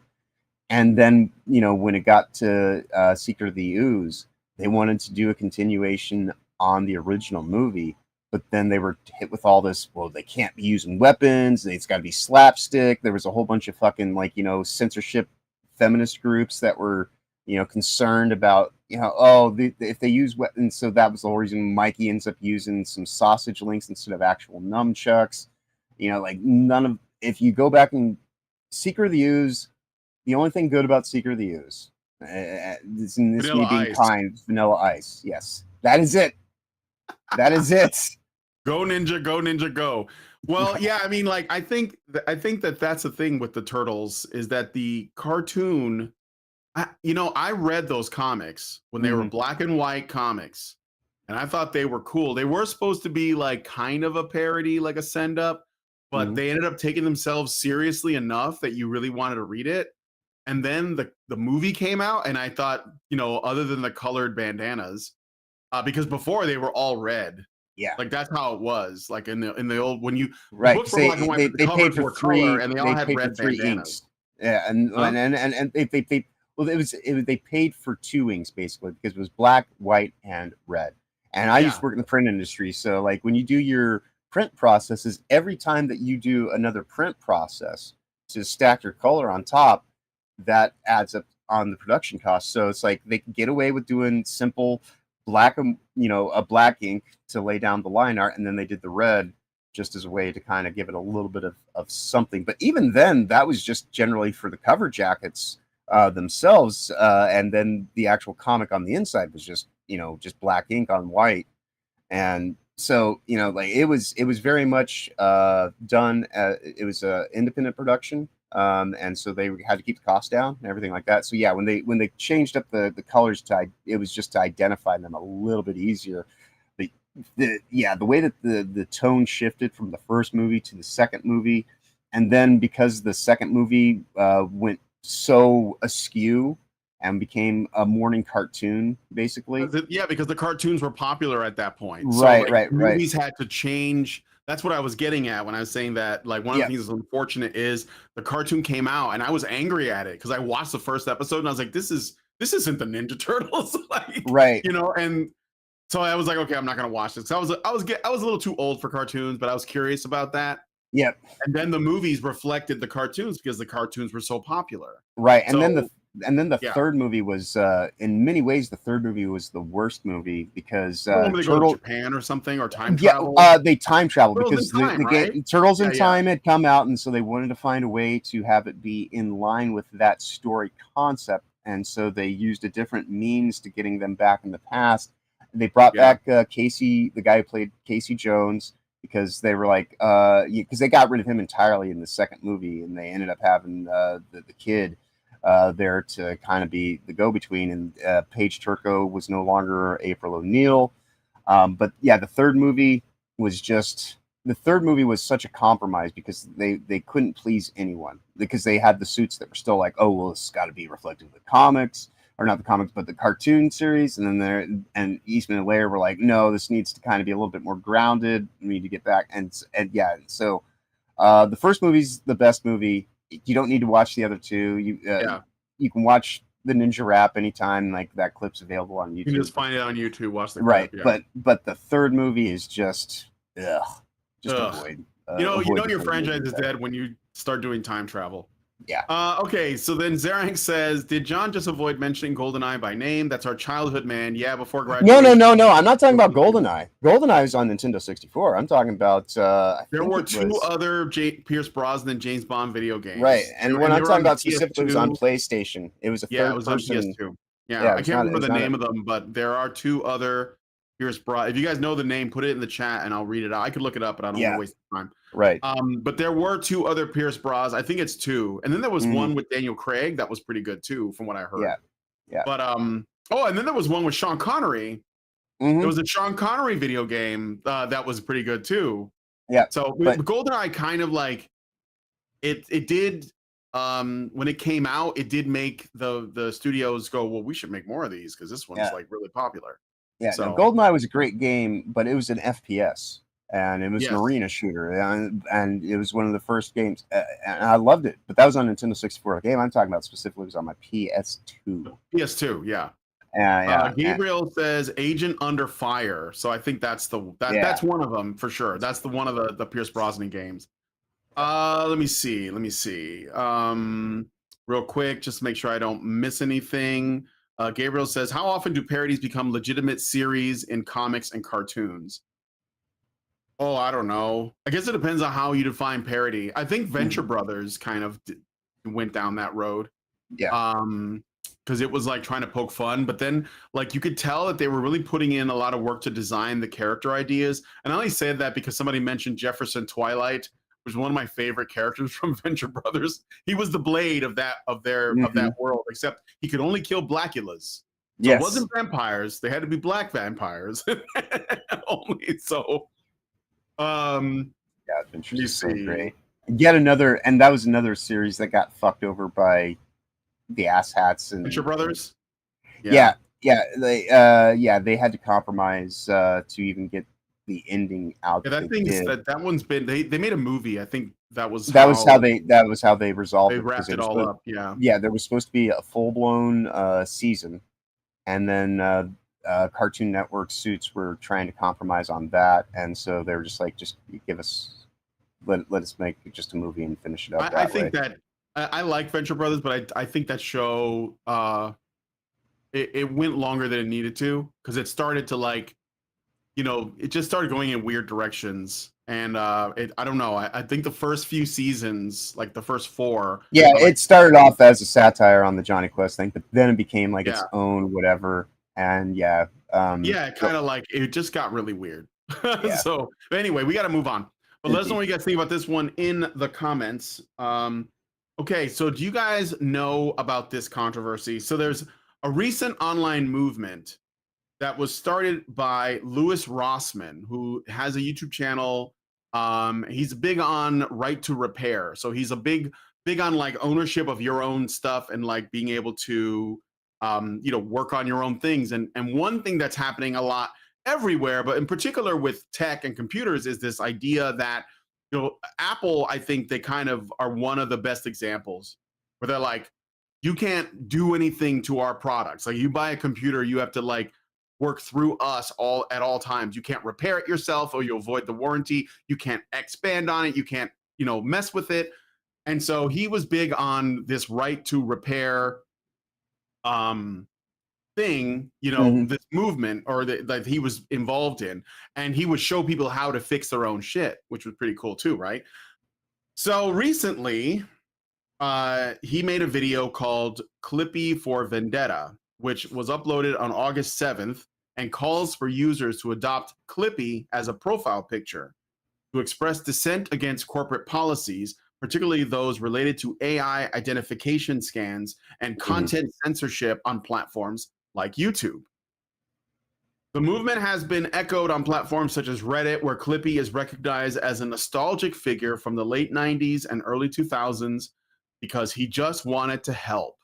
And then, you know, when it got to Secret of the Ooze, they wanted to do a continuation on the original movie, but then they were hit with all this, well, they can't be using weapons, it's got to be slapstick. There was a whole bunch of fucking, like, you know, censorship feminist groups that were, you know, concerned about, you know, if they use weapons. So that was the whole reason Mikey ends up using some sausage links instead of actual nunchucks. You know, like if you go back and Secret of the Ooze, the only thing good about Secret of the Ooze, this me being kind, Vanilla Ice. Yes, that is it. That is it. Go Ninja, go Ninja, go. Well, yeah, I mean, like, I think that that's the thing with the Turtles is that the cartoon, I read those comics when they were black and white comics, and I thought they were cool. They were supposed to be like kind of a parody, like a send up, but they ended up taking themselves seriously enough that you really wanted to read it. And then the movie came out, and I thought, you know, other than the colored bandanas, because before they were all red. Yeah, like that's how it was. Like in the old, when you right, books were black and white, they but the paid for were 3, color, and they all had paid red for 3 bandanas. inks. Yeah, and they well, they paid for 2 inks basically because it was black, white, and red. And I used to work in the print industry, so like when you do your print processes, every time that you do another print process to stack your color on top, that adds up on the production cost. So it's like they can get away with doing simple black, a black ink to lay down the line art, and then they did the red just as a way to kind of give it a little bit of something. But even then, that was just generally for the cover jackets themselves, and then the actual comic on the inside was just black ink on white. And so like it was very much done. It was an independent production. And so they had to keep the cost down and everything like that. So yeah, when they changed up the colors it was just to identify them a little bit easier. But the way that the tone shifted from the first movie to the second movie, and then because the second movie went so askew and became a morning cartoon, basically. Yeah, because the cartoons were popular at that point. Right, so right. movies had to change. That's what I was getting at when I was saying that. Like one of the things that's unfortunate is the cartoon came out and I was angry at it because I watched the first episode and I was like, this isn't the Ninja Turtles, like, right. And so I was like, okay, I'm not gonna watch this. I was a little too old for cartoons, but I was curious about that. Yep. And then the movies reflected the cartoons because the cartoons were so popular. Right. And so, then the third movie was in many ways the third movie was the worst movie because they go to Japan or something or time travel. They time travel because the game Turtles in Time had come out, and so they wanted to find a way to have it be in line with that story concept, and so they used a different means to getting them back in the past. They brought back Casey, the guy who played Casey Jones, because they were like because they got rid of him entirely in the second movie, and they ended up having the kid there to kind of be the go-between, and Paige Turco was no longer April O'Neil. But yeah, the third movie was such a compromise because they couldn't please anyone because they had the suits that were still like, oh, well, it's got to be reflective of the comics, or not the comics, but the cartoon series. And then Eastman and Laird were like, no, this needs to kind of be a little bit more grounded. We need to get back. And so the first movie's the best movie. You don't need to watch the other two. You can watch the Ninja Rap anytime. Like that clip's available on YouTube. You can just find it on YouTube. Watch the clip, yeah. But the third movie is just avoid. Your franchise is dead when you start doing time travel. Yeah. Okay, so then Zerank says, did John just avoid mentioning GoldenEye by name? That's our childhood, man. Yeah, before graduation. No. I'm not talking about GoldenEye. GoldenEye is on Nintendo 64. I'm talking about... there were two other Pierce Brosnan James Bond video games. Right, and when I'm talking about specifically, it was on PlayStation. It was a third person... on PS2. Yeah, I can't remember the name of them, but there are two other Pierce Brosnan. If you guys know the name, put it in the chat and I'll read it out. I could look it up, but I don't want to waste time. Right. But there were two other Pierce Bros. I think it's two. And then there was one with Daniel Craig that was pretty good too, from what I heard. Yeah. But and then there was one with Sean Connery. There was a Sean Connery video game that was pretty good too. Yeah. So GoldenEye kind of like it did when it came out, it did make the studios go, well, we should make more of these because this one's like really popular. Yeah. So GoldenEye was a great game, but it was an FPS. And it was an arena shooter, and it was one of the first games, and I loved it. But that was on Nintendo 64. The game I'm talking about specifically was on my PS2. PS2, yeah. Gabriel says Agent Under Fire, so I think that's that's one of them for sure. That's the one of the Pierce Brosnan games. Let me see. Real quick, just to make sure I don't miss anything. Gabriel says, how often do parodies become legitimate series in comics and cartoons? Oh, I don't know. I guess it depends on how you define parody. I think Venture Brothers kind of went down that road. Yeah. Because it was like trying to poke fun, but then like you could tell that they were really putting in a lot of work to design the character ideas. And I only said that because somebody mentioned Jefferson Twilight, which was one of my favorite characters from Venture Brothers. He was the Blade of that world, except he could only kill Blackulas. So it wasn't vampires; they had to be black vampires only. So. Adventures is so great. Yet another, and that was another series that got fucked over by the asshats and Venture Brothers. They had to compromise to even get the ending out. Yeah, that one's been they made a movie. I think that was how they resolved. They wrapped it all up. Yeah, there was supposed to be a full blown season, and then. Cartoon Network suits were trying to compromise on that, and so they were just like, just give us, let us make just a movie and finish it up. I think that I like Venture Brothers, but I think that show it went longer than it needed to because it started to like, it just started going in weird directions, and I don't know. I think the first few seasons, like the first 4, it started off as a satire on the Johnny Quest thing, but then it became like its own whatever. And it kind of like it just got really weird. So anyway, we got to move on. But let us know what you guys think about this one in the comments. Okay, so do you guys know about this controversy? So there's a recent online movement that was started by Louis Rossmann, who has a YouTube channel. He's big on right to repair. So he's a big on like ownership of your own stuff and like being able to work on your own things. And one thing that's happening a lot everywhere, but in particular with tech and computers, is this idea that Apple, I think they kind of are one of the best examples where they're like, you can't do anything to our products. Like you buy a computer, you have to like work through us at all times. You can't repair it yourself or you'll void the warranty. You can't expand on it. You can't, mess with it. And so he was big on this right to repair thing, this movement or that he was involved in. And he would show people how to fix their own shit, which was pretty cool too, right? So recently, he made a video called Clippy for Vendetta, which was uploaded on August 7th and calls for users to adopt Clippy as a profile picture to express dissent against corporate policies, particularly those related to AI identification scans and content censorship on platforms like YouTube. The movement has been echoed on platforms such as Reddit, where Clippy is recognized as a nostalgic figure from the late 90s and early 2000s because he just wanted to help.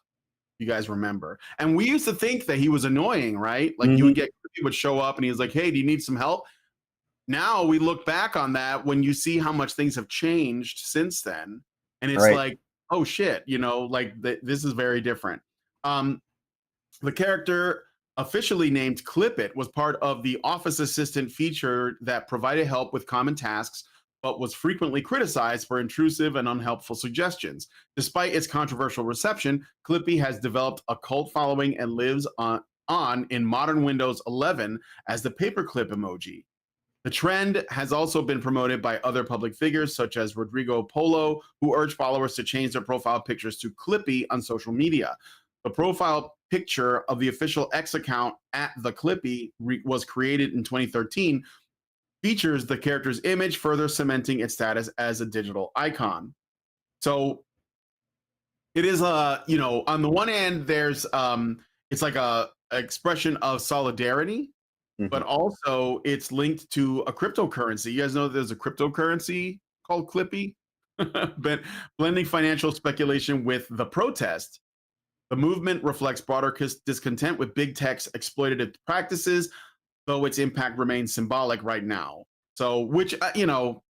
You guys remember? And we used to think that he was annoying, right? Like you would get, he would show up and he was like, hey, do you need some help? Now we look back on that when you see how much things have changed since then. And it's like, oh shit, this is very different. The character officially named Clip It was part of the Office Assistant feature that provided help with common tasks, but was frequently criticized for intrusive and unhelpful suggestions. Despite its controversial reception, Clippy has developed a cult following and lives on in modern Windows 11 as the paperclip emoji. The trend has also been promoted by other public figures such as Rodrigo Polo, who urged followers to change their profile pictures to Clippy on social media. The profile picture of the official X account at the Clippy was created in 2013, features the character's image, further cementing its status as a digital icon. So it is on the one hand, there's it's like a expression of solidarity, but also it's linked to a cryptocurrency. You guys know there's a cryptocurrency called Clippy, blending financial speculation with the protest. The movement reflects broader discontent with big tech's exploitative practices, though its impact remains symbolic right now. So, which, that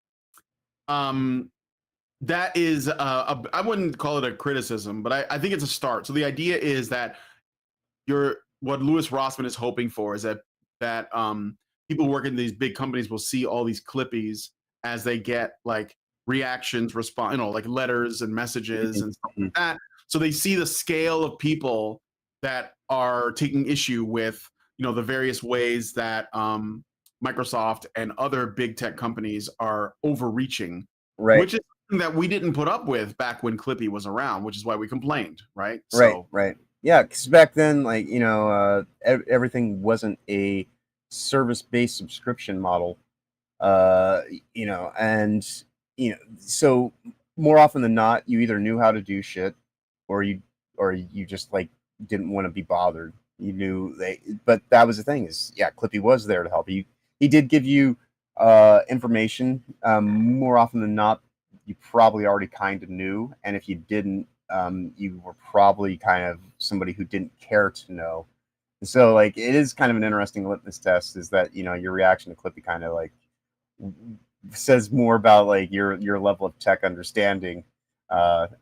is, I wouldn't call it a criticism, but I think it's a start. So the idea is that what Louis Rossmann is hoping for is that people working in these big companies will see all these Clippies as they get like reactions, like letters and messages and stuff like that. So they see the scale of people that are taking issue with, the various ways that Microsoft and other big tech companies are overreaching, which is something that we didn't put up with back when Clippy was around, which is why we complained, right? Right. Yeah, because back then, like, everything wasn't a service-based subscription model, and, so more often than not, you either knew how to do shit or you just like didn't want to be bothered. You knew but that was the thing is, Clippy was there to help you. He did give you information. More often than not, you probably already kind of knew. And if you didn't, you were probably kind of somebody who didn't care to know. And so like, it is kind of an interesting litmus test is that, your reaction to Clippy kind of like says more about like your level of tech understanding.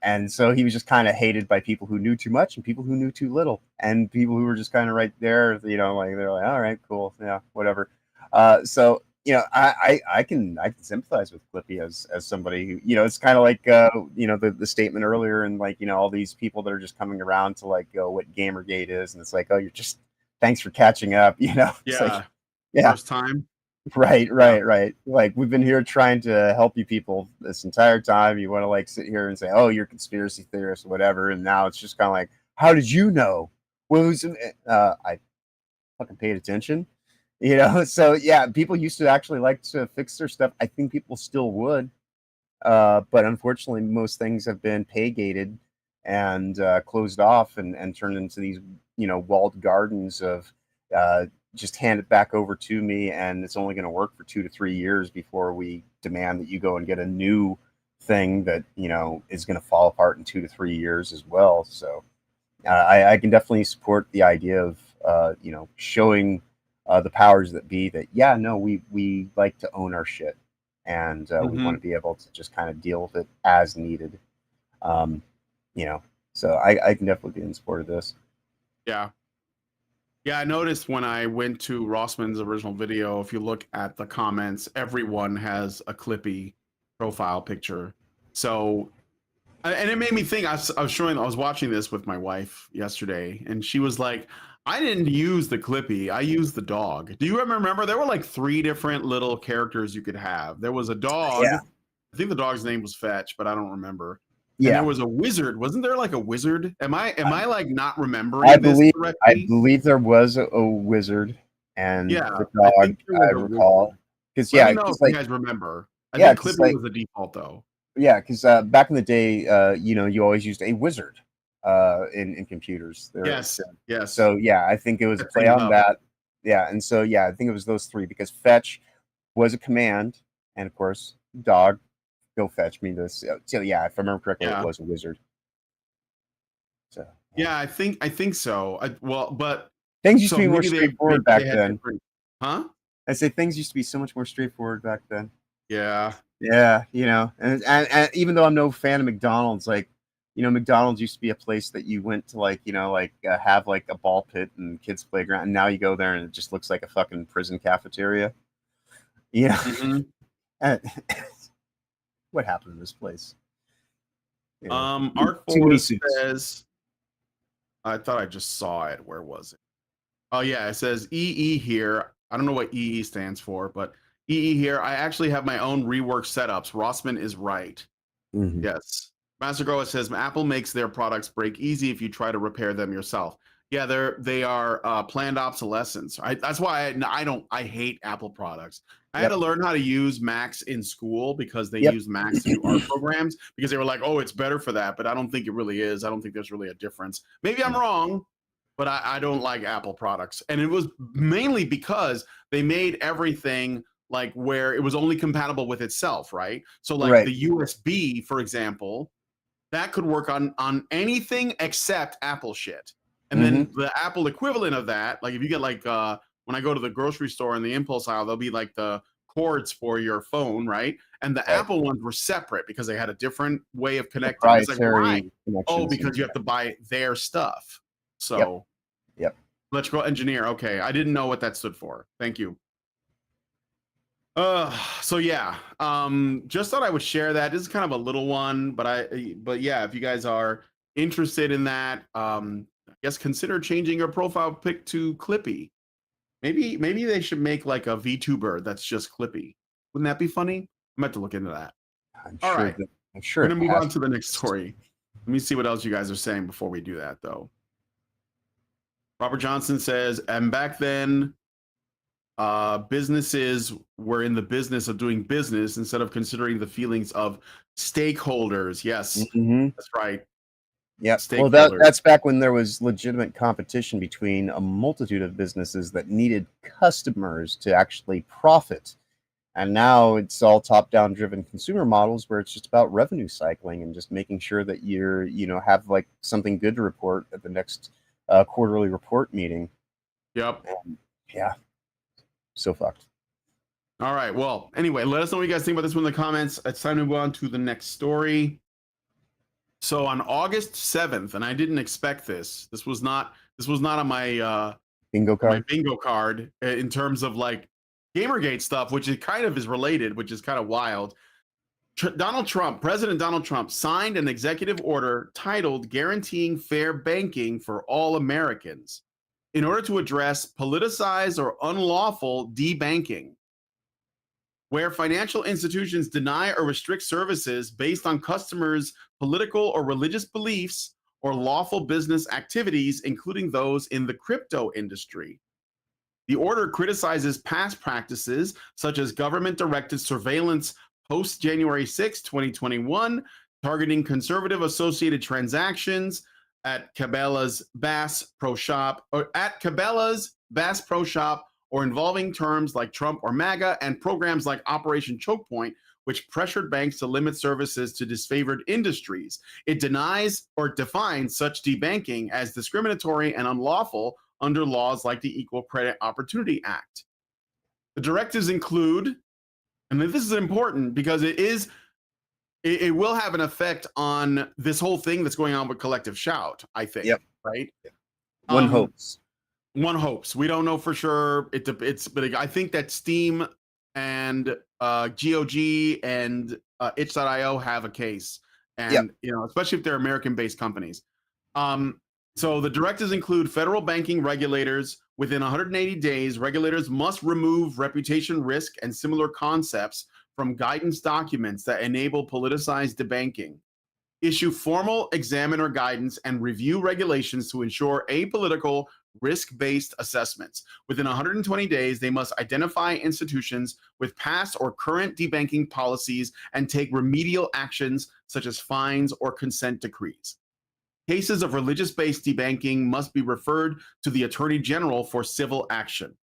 And so he was just kind of hated by people who knew too much and people who knew too little and people who were just kind of right there, like they're like, all right, cool. Yeah, whatever. So, I can sympathize with Clippy as somebody who, it's kind of like, the statement earlier and like, all these people that are just coming around to like go what Gamergate is. And it's like, oh, thanks for catching up, It's like, first time. Right. Like we've been here trying to help you people this entire time. You want to like sit here and say, oh, you're conspiracy theorists or whatever. And now it's just kind of like, how did you know? Well, I fucking paid attention, So yeah, people used to actually like to fix their stuff. I think people still would. But unfortunately, most things have been pay gated and closed off and turned into these, walled gardens of just hand it back over to me, and it's only going to work for 2 to 3 years before we demand that you go and get a new thing that, you know, is going to fall apart in 2 to 3 years as well. So I can definitely support the idea of, you know, showing the powers that be that, yeah, no, we like to own our shit, and we want to be able to just kind of deal with it as needed. You know, so I can definitely be in support of this. Yeah. Yeah, I noticed when I went to Rossman's original video, if you look at the comments, everyone has a Clippy profile picture. So, and it made me think. I was watching this with my wife yesterday, and she was like, "I didn't use the Clippy. I used the dog." Do you remember? There were like 3 different little characters you could have. There was a dog. Yeah. I think the dog's name was Fetch, but I don't remember. And Yeah, there was a wizard. Wasn't there like a wizard? Am I like not remembering I this correctly? believe there was a wizard and Yeah, the I dog. think there was I a recall wizard. because Let yeah, me know if because you like guys remember. I yeah, think because Clippy like was the default though. yeah, because back in the day, you know, you always used a wizard in computers. Yes, yes. So yeah, I think it was a Set play things on up. that. Yeah, and so yeah, I think it was those 3 because fetch was a command, and of course, dog, go fetch me this. So yeah, if I remember correctly, Yeah. it was a wizard. So Yeah, I think so. But things used so to be more maybe straightforward back they had then. different, huh? I say things used to be so much more straightforward back then. Yeah. Yeah, you know, and even though I'm no fan of McDonald's, like, you know, McDonald's used to be a place that you went to, like, you know, like have like a ball pit and kids playground, and now you go there and it just looks like a fucking prison cafeteria. You know, Mhm. And what happened to this place? You know, Art too many Force suits. says, I thought I just saw it. Where was it? Oh yeah, it says EE here. I don't know what EE stands for, but EE here. I actually have my own rework setups. Rossman is right. Mhm. Yes. Master Grower says Apple makes their products break easy if you try to repair them yourself. Yeah, they are planned obsolescence. That's why I hate Apple products. I had Yep. to learn how to use Macs in school because they Yep. use Macs to do art programs because they were like, oh, it's better for that, but I don't think it really is. I don't think there's really a difference. Maybe I'm wrong, but I don't like Apple products. And it was mainly because they made everything like where it was only compatible with itself, right? So like Right. the USB, for example, that could work on anything except Apple shit. And then the Apple equivalent of that, like if you get like when I go to the grocery store in the impulse aisle, there'll be like the cords for your phone, right? And the Right. Apple ones were separate because they had a different way of connecting. It's like, why? Proprietary Oh, connections. because you have to buy their stuff. Yep. So Yep. electrical engineer. Okay, I didn't know what that stood for. Thank you. So yeah, just thought I would share that. This is kind of a little one, but yeah, if you guys are interested in that, I guess consider changing your profile pic to Clippy. Maybe they should make like a VTuber that's just Clippy. Wouldn't that be funny? I'm about to look into that. I'm All sure right, that I'm sure we're it gonna move has. on to the next story. Let me see what else you guys are saying before we do that, though. Robert Johnson says, and back then, businesses were in the business of doing business instead of considering the feelings of stakeholders. Yes, Mm-hmm. that's right. Yeah. Well, Stakeholders. that's back when there was legitimate competition between a multitude of businesses that needed customers to actually profit. And now it's all top-down driven consumer models where it's just about revenue cycling and just making sure that you're, you know, have like something good to report at the next quarterly report meeting. Yep. Yeah. So fucked. All right. Well, anyway, let us know what you guys think about this one in the comments. It's time to move on to the next story. So on August 7th, and I didn't expect this. This was not on my Bingo card. my bingo card in terms of like Gamergate stuff, which is kind of is related, which is kind of wild. President Donald Trump signed an executive order titled Guaranteeing Fair Banking for All Americans in order to address politicized or unlawful debanking, where financial institutions deny or restrict services based on customers' political or religious beliefs or lawful business activities, including those in the crypto industry. The order criticizes past practices such as government-directed surveillance post January 6, 2021, targeting conservative associated transactions at Cabela's Bass Pro Shop or at Cabela's Bass Pro Shop, or involving terms like Trump or MAGA, and programs like Operation Choke Point, which pressured banks to limit services to disfavored industries. It denies or defines such debanking as discriminatory and unlawful under laws like the Equal Credit Opportunity Act. The directives include, and this is important because it will have an effect on this whole thing that's going on with Collective Shout, I think. Yep. Right? One hopes. One hopes. We don't know for sure. But I think that Steam and GOG and itch.io have a case, and especially if they're American-based companies. So the directives include federal banking regulators. Within 180 days, regulators must remove reputation risk and similar concepts from guidance documents that enable politicized debanking. Issue formal examiner guidance and review regulations to ensure apolitical, risk-based assessments. Within 120 days, they must identify institutions with past or current debanking policies and take remedial actions such as fines or consent decrees. Cases of religious-based debanking must be referred to the Attorney General for civil action.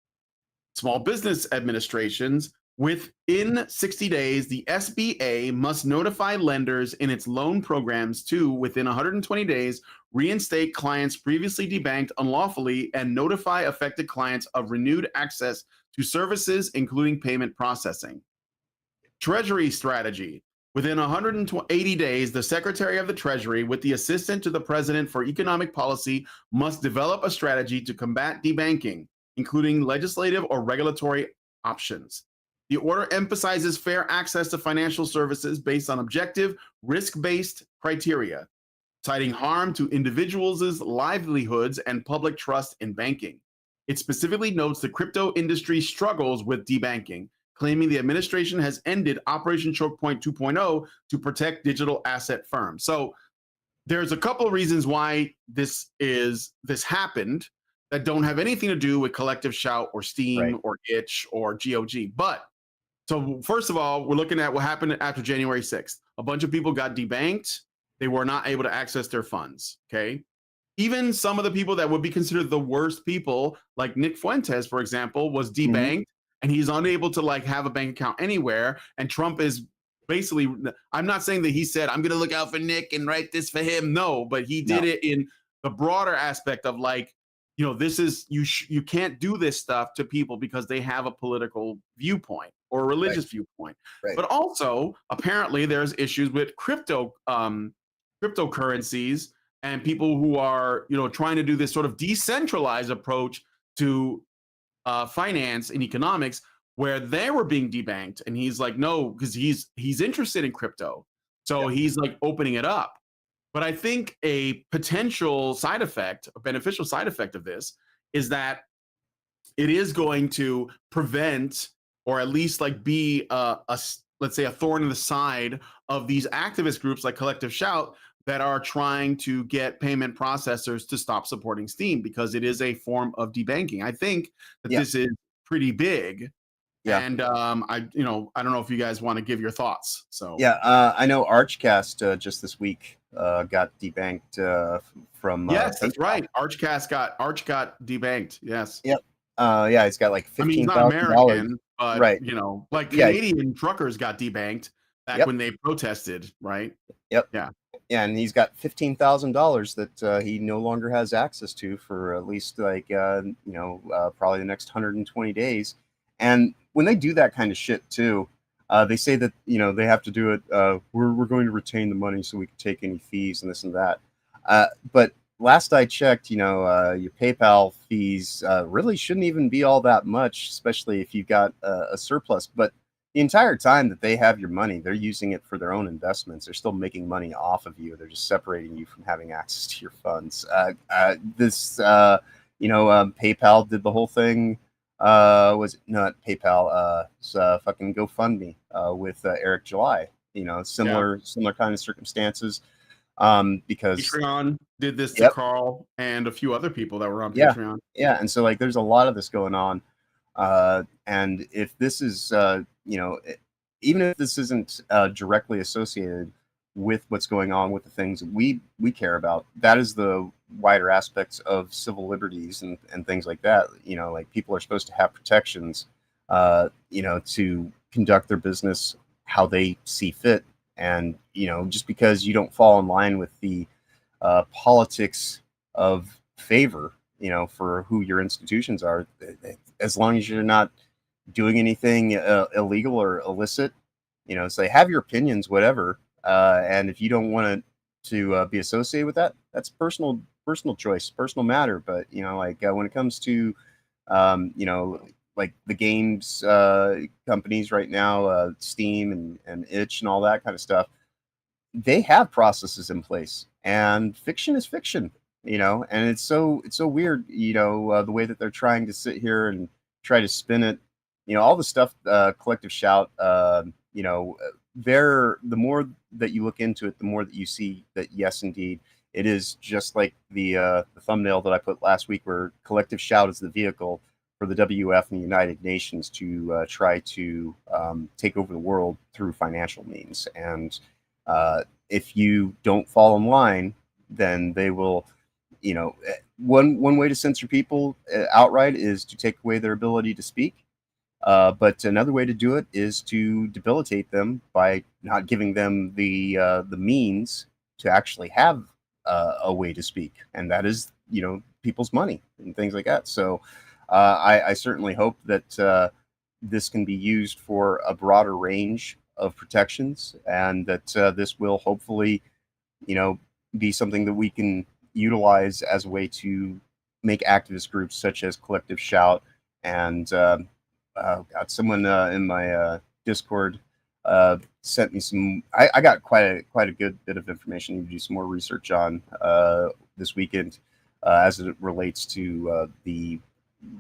Small business administrations, within 60 days, the SBA must notify lenders in its loan programs to, within 120 days, reinstate clients previously debanked unlawfully and notify affected clients of renewed access to services, including payment processing. Treasury strategy. Within 180 days, the Secretary of the Treasury, with the Assistant to the President for Economic Policy, must develop a strategy to combat debanking, including legislative or regulatory options. The order emphasizes fair access to financial services based on objective, risk-based criteria, citing harm to individuals' livelihoods and public trust in banking. It specifically notes the crypto industry struggles with debanking, claiming the administration has ended Operation Choke Point 2.0 to protect digital asset firms. So there's a couple of reasons why this happened that don't have anything to do with Collective Shout or Steam or Itch or GOG. But so first of all, we're looking at what happened after January 6th. A bunch of people got debanked. They were not able to access their funds, okay? Even some of the people that would be considered the worst people, like Nick Fuentes, for example, was debanked, and he's unable to have a bank account anywhere. And Trump is basically, I'm not saying that he said, I'm going to look out for Nick and write this for him. No, but he did it in the broader aspect of this is, you can't do this stuff to people because they have a political viewpoint or a religious viewpoint. But also, apparently, there's issues with cryptocurrencies and people who are, trying to do this sort of decentralized approach to finance and economics, where they were being debanked, and he's like, no, because he's interested in crypto, so he's opening it up. But I think a potential side effect, a beneficial side effect of this, is that it is going to prevent, or at least be let's say a thorn in the side of these activist groups like Collective Shout that are trying to get payment processors to stop supporting Steam, because it is a form of debanking. I think that this is pretty big. And I don't know if you guys want to give your thoughts. So I know Archcast just this week got debanked from that's right. Arch got debanked. Yes. Yep. He's got $15,000. I mean, he's not American, but Canadian truckers got debanked back when they protested, right? Yep. Yeah, and he's got $15,000 that he no longer has access to for at least probably the next 120 days. And when they do that kind of shit too, they say that they have to do it. We're going to retain the money so we can take any fees and this and that. But last I checked, your PayPal fees really shouldn't even be all that much, especially if you've got a surplus. But the entire time that they have your money, they're using it for their own investments. They're still making money off of you. They're just separating you from having access to your funds. PayPal did the whole thing. Was it not PayPal? It's fucking GoFundMe with Eric July. Similar kind of circumstances. Because Patreon did this to Carl and a few other people that were on Patreon. Yeah, and so there's a lot of this going on. And if this is, even if this isn't directly associated with what's going on with the things we care about, that is the wider aspects of civil liberties and things like that. Like people are supposed to have protections, to conduct their business how they see fit. And, just because you don't fall in line with the politics of favor, for who your institutions are, as long as you're not doing anything illegal or illicit, say have your opinions, whatever. And if you don't want to be associated with that, that's personal choice, personal matter. But, when it comes to, like the games companies right now, Steam and Itch and all that kind of stuff, they have processes in place, and fiction is fiction, and it's so weird, the way that they're trying to sit here and try to spin it, all the stuff, Collective Shout, the more that you look into it, the more that you see that, yes, indeed, it is just like the thumbnail that I put last week, where Collective Shout is the vehicle for the WF and the United Nations to try to take over the world through financial means. And if you don't fall in line, then they will, one way to censor people outright is to take away their ability to speak. But another way to do it is to debilitate them by not giving them the means to actually have a way to speak, and that is, people's money and things like that. So I certainly hope that this can be used for a broader range of protections, and that this will hopefully, be something that we can utilize as a way to make activist groups such as Collective Shout and someone in my Discord sent me some. I got quite a good bit of information to do some more research on this weekend as it relates to the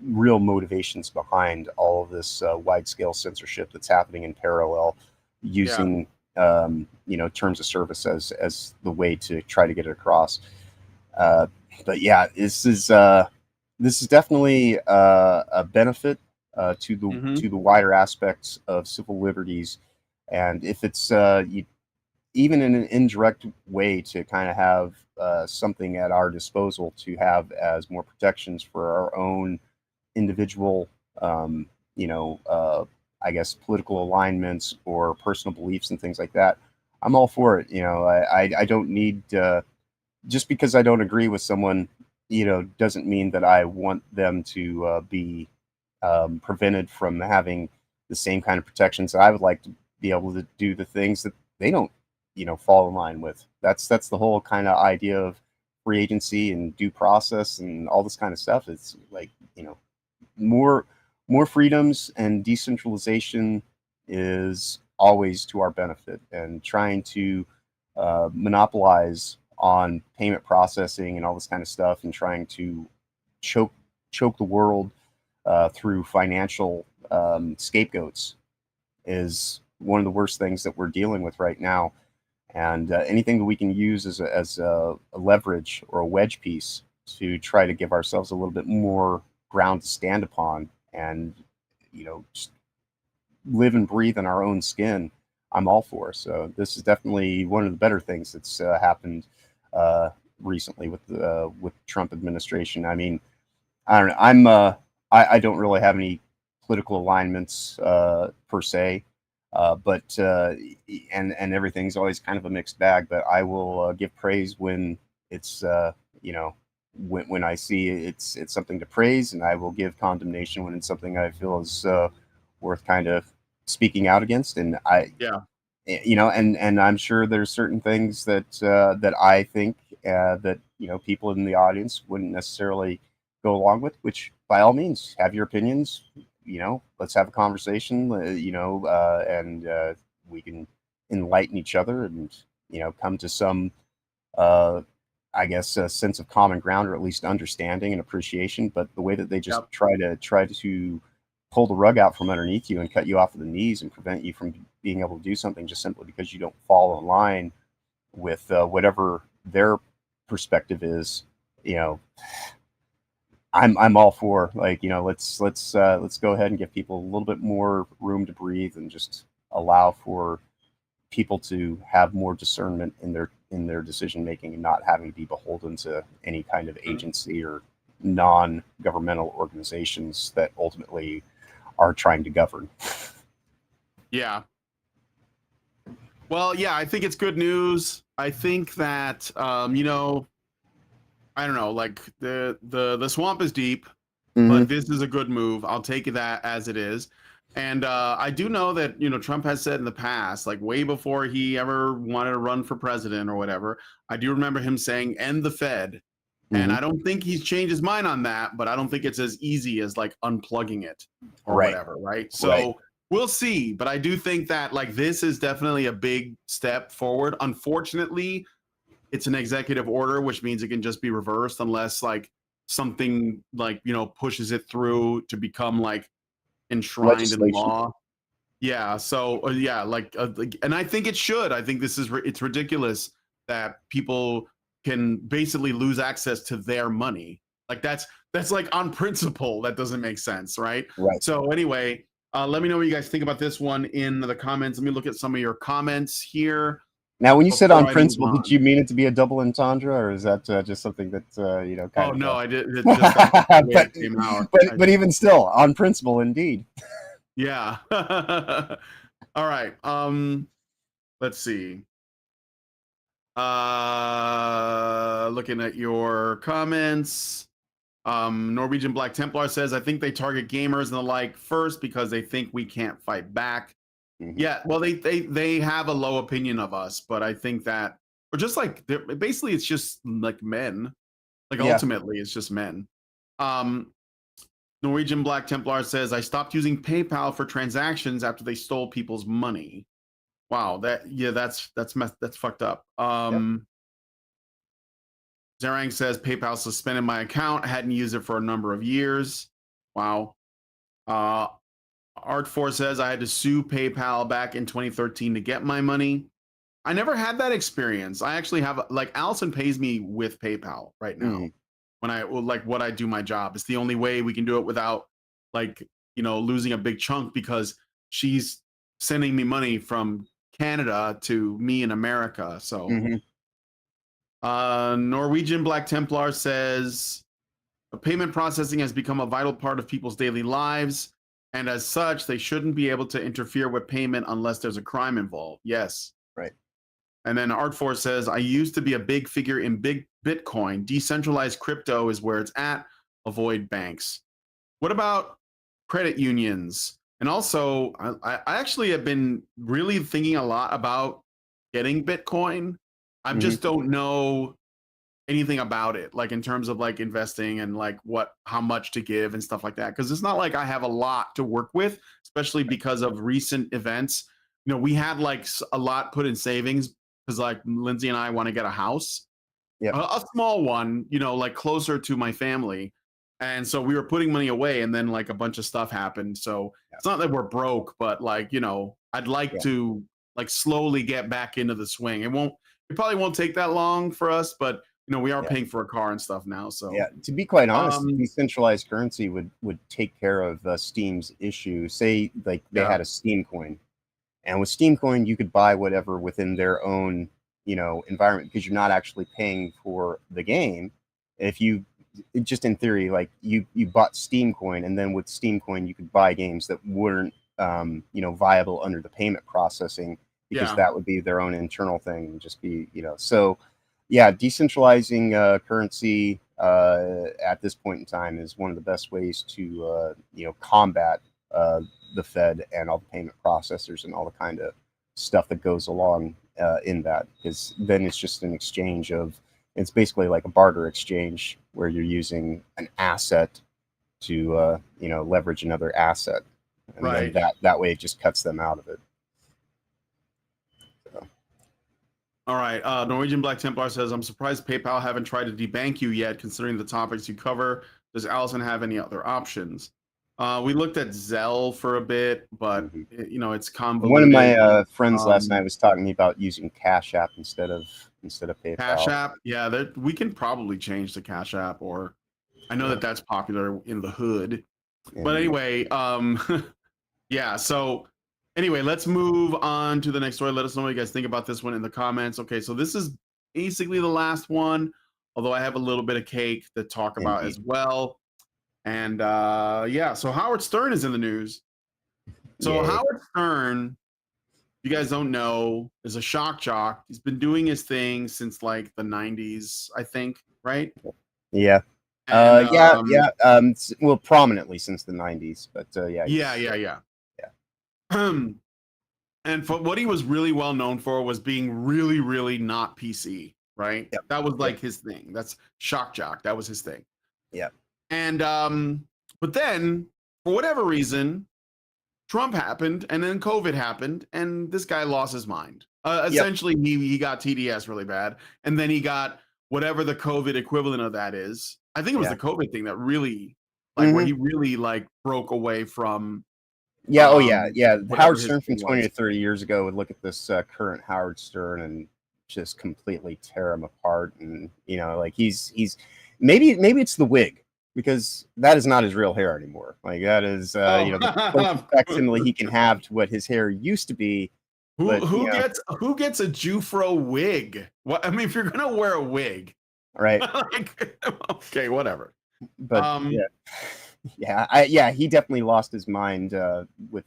real motivations behind all of this wide-scale censorship that's happening in parallel, using terms of service as the way to try to get it across. But yeah, this is definitely a benefit to the wider aspects of civil liberties, and if it's even in an indirect way to kind of have something at our disposal to have as more protections for our own individual, I guess political alignments or personal beliefs and things like that, I'm all for it. I don't need just because I don't agree with someone, doesn't mean that I want them to be prevented from having the same kind of protections that I would like to be able to do the things that they don't, fall in line with. That's the whole kind of idea of free agency and due process and all this kind of stuff. It's like, more freedoms and decentralization is always to our benefit, and trying to monopolize on payment processing and all this kind of stuff, and trying to choke the world through financial scapegoats is one of the worst things that we're dealing with right now. And anything that we can use as a leverage or a wedge piece to try to give ourselves a little bit more ground to stand upon, and just live and breathe in our own skin, I'm all for. So this is definitely one of the better things that's happened recently with the Trump administration. I mean, I don't know. I don't really have any political alignments per se, but and everything's always kind of a mixed bag. But I will give praise when it's when I see it's something to praise, and I will give condemnation when it's something I feel is worth kind of speaking out against. And and I'm sure there's certain things that that I think that people in the audience wouldn't necessarily go along with, which by all means have your opinions. Let's have a conversation. And we can enlighten each other and come to some I guess a sense of common ground, or at least understanding and appreciation. But the way that they just try to pull the rug out from underneath you and cut you off at the knees and prevent you from being able to do something just simply because you don't fall in line with whatever their perspective is, I'm all for, like, let's go ahead and give people a little bit more room to breathe, and just allow for people to have more discernment in in their decision making and not having to be beholden to any kind of agency or non-governmental organizations that ultimately are trying to govern. Yeah. Well, yeah, I think it's good news. I think that you know, I don't know, like the swamp is deep, but this is a good move. I'll take that as it is. And I do know that, you know, Trump has said in the past, like way before he ever wanted to run for president or whatever, I do remember him saying, end the Fed. And I don't think he's changed his mind on that, but I don't think it's as easy as like unplugging it or whatever, right? So we'll see. But I do think that like this is definitely a big step forward. Unfortunately, it's an executive order, which means it can just be reversed unless like something like, you know, pushes it through to become like enshrined in law. Yeah. So yeah, like, and I think it should. I think this is it's ridiculous that people can basically lose access to their money. Like that's like on principle. That doesn't make sense, right? Right. So anyway, let me know what you guys think about this one in the comments. Let me look at some of your comments here. Now, when you said on principle, did you mean it to be a double entendre, or is that just something that you know? Kind of, no, I did. It just the way it came out. But even still, on principle, indeed. Yeah. All right. Let's see. Looking at your comments. Norwegian Black Templar says, I think they target gamers and the like first because they think we can't fight back. Yeah, well, they have a low opinion of us, but I think that, or just like, basically it's just like men. Like ultimately it's just men. Norwegian Black Templar says, I stopped using PayPal for transactions after they stole people's money. Wow, that's fucked up. Zerang says PayPal suspended my account. I hadn't used it for a number of years. Wow. Art4 says I had to sue PayPal back in 2013 to get my money. I never had that experience. I actually have, like, Allison pays me with PayPal right now when I do my job. It's the only way we can do it without, like, you know, losing a big chunk because she's sending me money from Canada to me in America. So Norwegian Black Templar says payment processing has become a vital part of people's daily lives, and as such they shouldn't be able to interfere with payment unless there's a crime involved. Yes, right. And then Art4 says, I used to be a big figure in big Bitcoin. Decentralized crypto is where it's at. Avoid banks. What about credit unions? And also, I actually have been really thinking a lot about getting Bitcoin. I just don't know anything about it, like in terms of like investing and like how much to give and stuff like that. Because it's not like I have a lot to work with, especially because of recent events. You know, we had like a lot put in savings because like Lindsay and I want to get a house, a small one, you know, like closer to my family. And so we were putting money away, and then like a bunch of stuff happened. So it's not that we're broke, but like, you know, I'd like to like slowly get back into the swing. It probably won't take that long for us, but you know, we are paying for a car and stuff now. So to be quite honest, decentralized currency would take care of Steam's issue. Say like they had a Steam coin, and with Steam coin you could buy whatever within their own, you know, environment, because you're not actually paying for the game. If you just in theory, like you bought Steam coin, and then with Steam coin you could buy games that weren't you know, viable under the payment processing, because that would be their own internal thing and just be, you know. So yeah, decentralizing currency at this point in time is one of the best ways to you know, combat the Fed and all the payment processors and all the kind of stuff that goes along in that, because then it's just an exchange of, it's basically like a barter exchange where you're using an asset to you know, leverage another asset, and then that way it just cuts them out of it. So. All right. Norwegian Black Templar says, I'm surprised PayPal haven't tried to debank you yet, considering the topics you cover. Does Allison have any other options? We looked at Zelle for a bit, but you know, it's convoluted. One of my friends last night was talking to me about using Cash App instead of PayPal. Cash App, yeah, we can probably change the Cash App, or I know that that's popular in the hood. But anyway, yeah. So anyway, let's move on to the next story. Let us know what you guys think about this one in the comments. Okay, so this is basically the last one, although I have a little bit of cake to talk about Indeed. as well. And yeah, so Howard Stern is in the news. So Yay. Howard Stern, if you guys don't know, is a shock jock. He's been doing his thing since like the 90s, I think, right? Yeah. And Yeah. Well, prominently since the 90s, but yeah. yeah. And for what he was really well known for was being really, really not PC, right? Yep. That was like Yep. his thing. That's shock jock. That was his thing. Yeah. And but then for whatever reason, Trump happened, and then COVID happened, and this guy lost his mind. Essentially, he got TDS really bad, and then he got whatever the COVID equivalent of that is. I think it was Yeah. the COVID thing that really, like, where he really like broke away from. Yeah. Oh, yeah. Yeah. whatever Howard his Stern from thing 20 was. to 30 years ago would look at this current Howard Stern and just completely tear him apart. And, you know, like he's maybe it's the wig, because that is not his real hair anymore. Like that is, you know, the closest facsimile he can have to what his hair used to be. Who gets a Jufro wig? What, I mean, if you're gonna wear a wig, Right. like, okay, whatever. But yeah, he definitely lost his mind with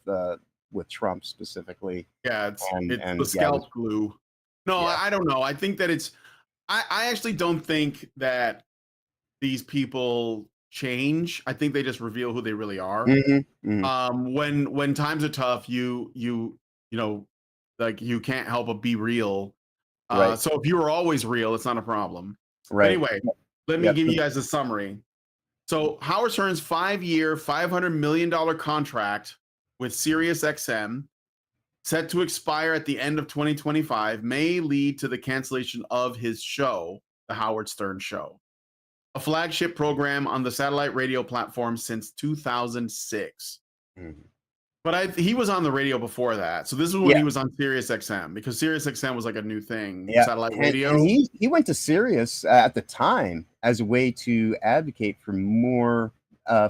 Trump specifically. Yeah, it's And the scalp glue. No, I don't know. I think that I actually don't think that these people change. I think they just reveal who they really are. When times are tough, you know, like you can't help but be real. Right. So if you were always real, it's not a problem. Right. Anyway, let me give you guys a summary. So Howard Stern's 5-year, $500 million contract with SiriusXM, set to expire at the end of 2025, may lead to the cancellation of his show, The Howard Stern Show, a flagship program on the satellite radio platform since 2006. But he was on the radio before that. So this is when he was on SiriusXM, because SiriusXM was like a new thing, satellite radio. And he went to Sirius at the time as a way to advocate for more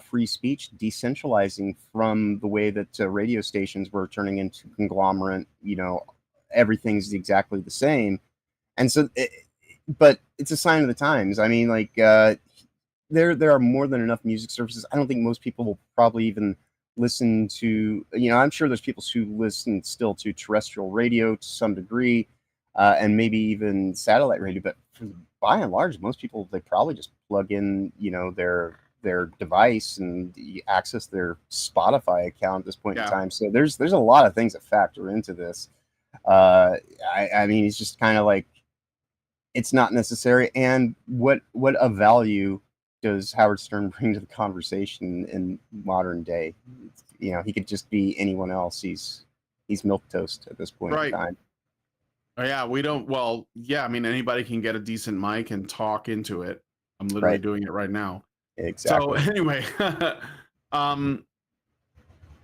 free speech, decentralizing from the way that radio stations were turning into conglomerate. You know, everything's exactly the same. And so, but it's a sign of the times. I mean, like there are more than enough music services. I don't think most people will probably even listen to, you know, I'm sure there's people who listen still to terrestrial radio to some degree, and maybe even satellite radio, but by and large, most people, they probably just plug in, you know, their device and access their Spotify account at this point in time. So there's a lot of things that factor into this. I mean, it's just kind of like, it's not necessary. And what a value does Howard Stern bring to the conversation in modern day? You know, he could just be anyone else. He's milquetoast at this point in time. Oh, yeah, we don't. Well, yeah, I mean, anybody can get a decent mic and talk into it. I'm literally doing it right now. Exactly. So anyway,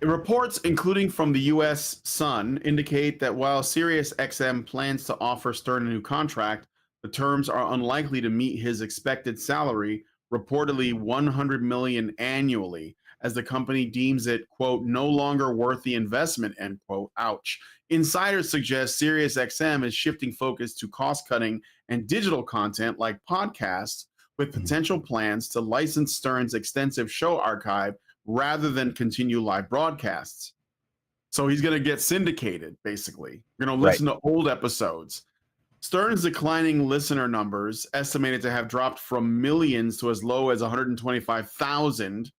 reports, including from the U.S. Sun, indicate that while SiriusXM plans to offer Stern a new contract, the terms are unlikely to meet his expected salary, reportedly $100 million annually, as the company deems it, quote, no longer worth the investment, end quote. Ouch. Insiders suggest SiriusXM is shifting focus to cost-cutting and digital content like podcasts, with potential plans to license Stern's extensive show archive rather than continue live broadcasts. So he's going to get syndicated, basically. You're going to listen to old episodes. Stern's declining listener numbers, estimated to have dropped from millions to as low as 125,000,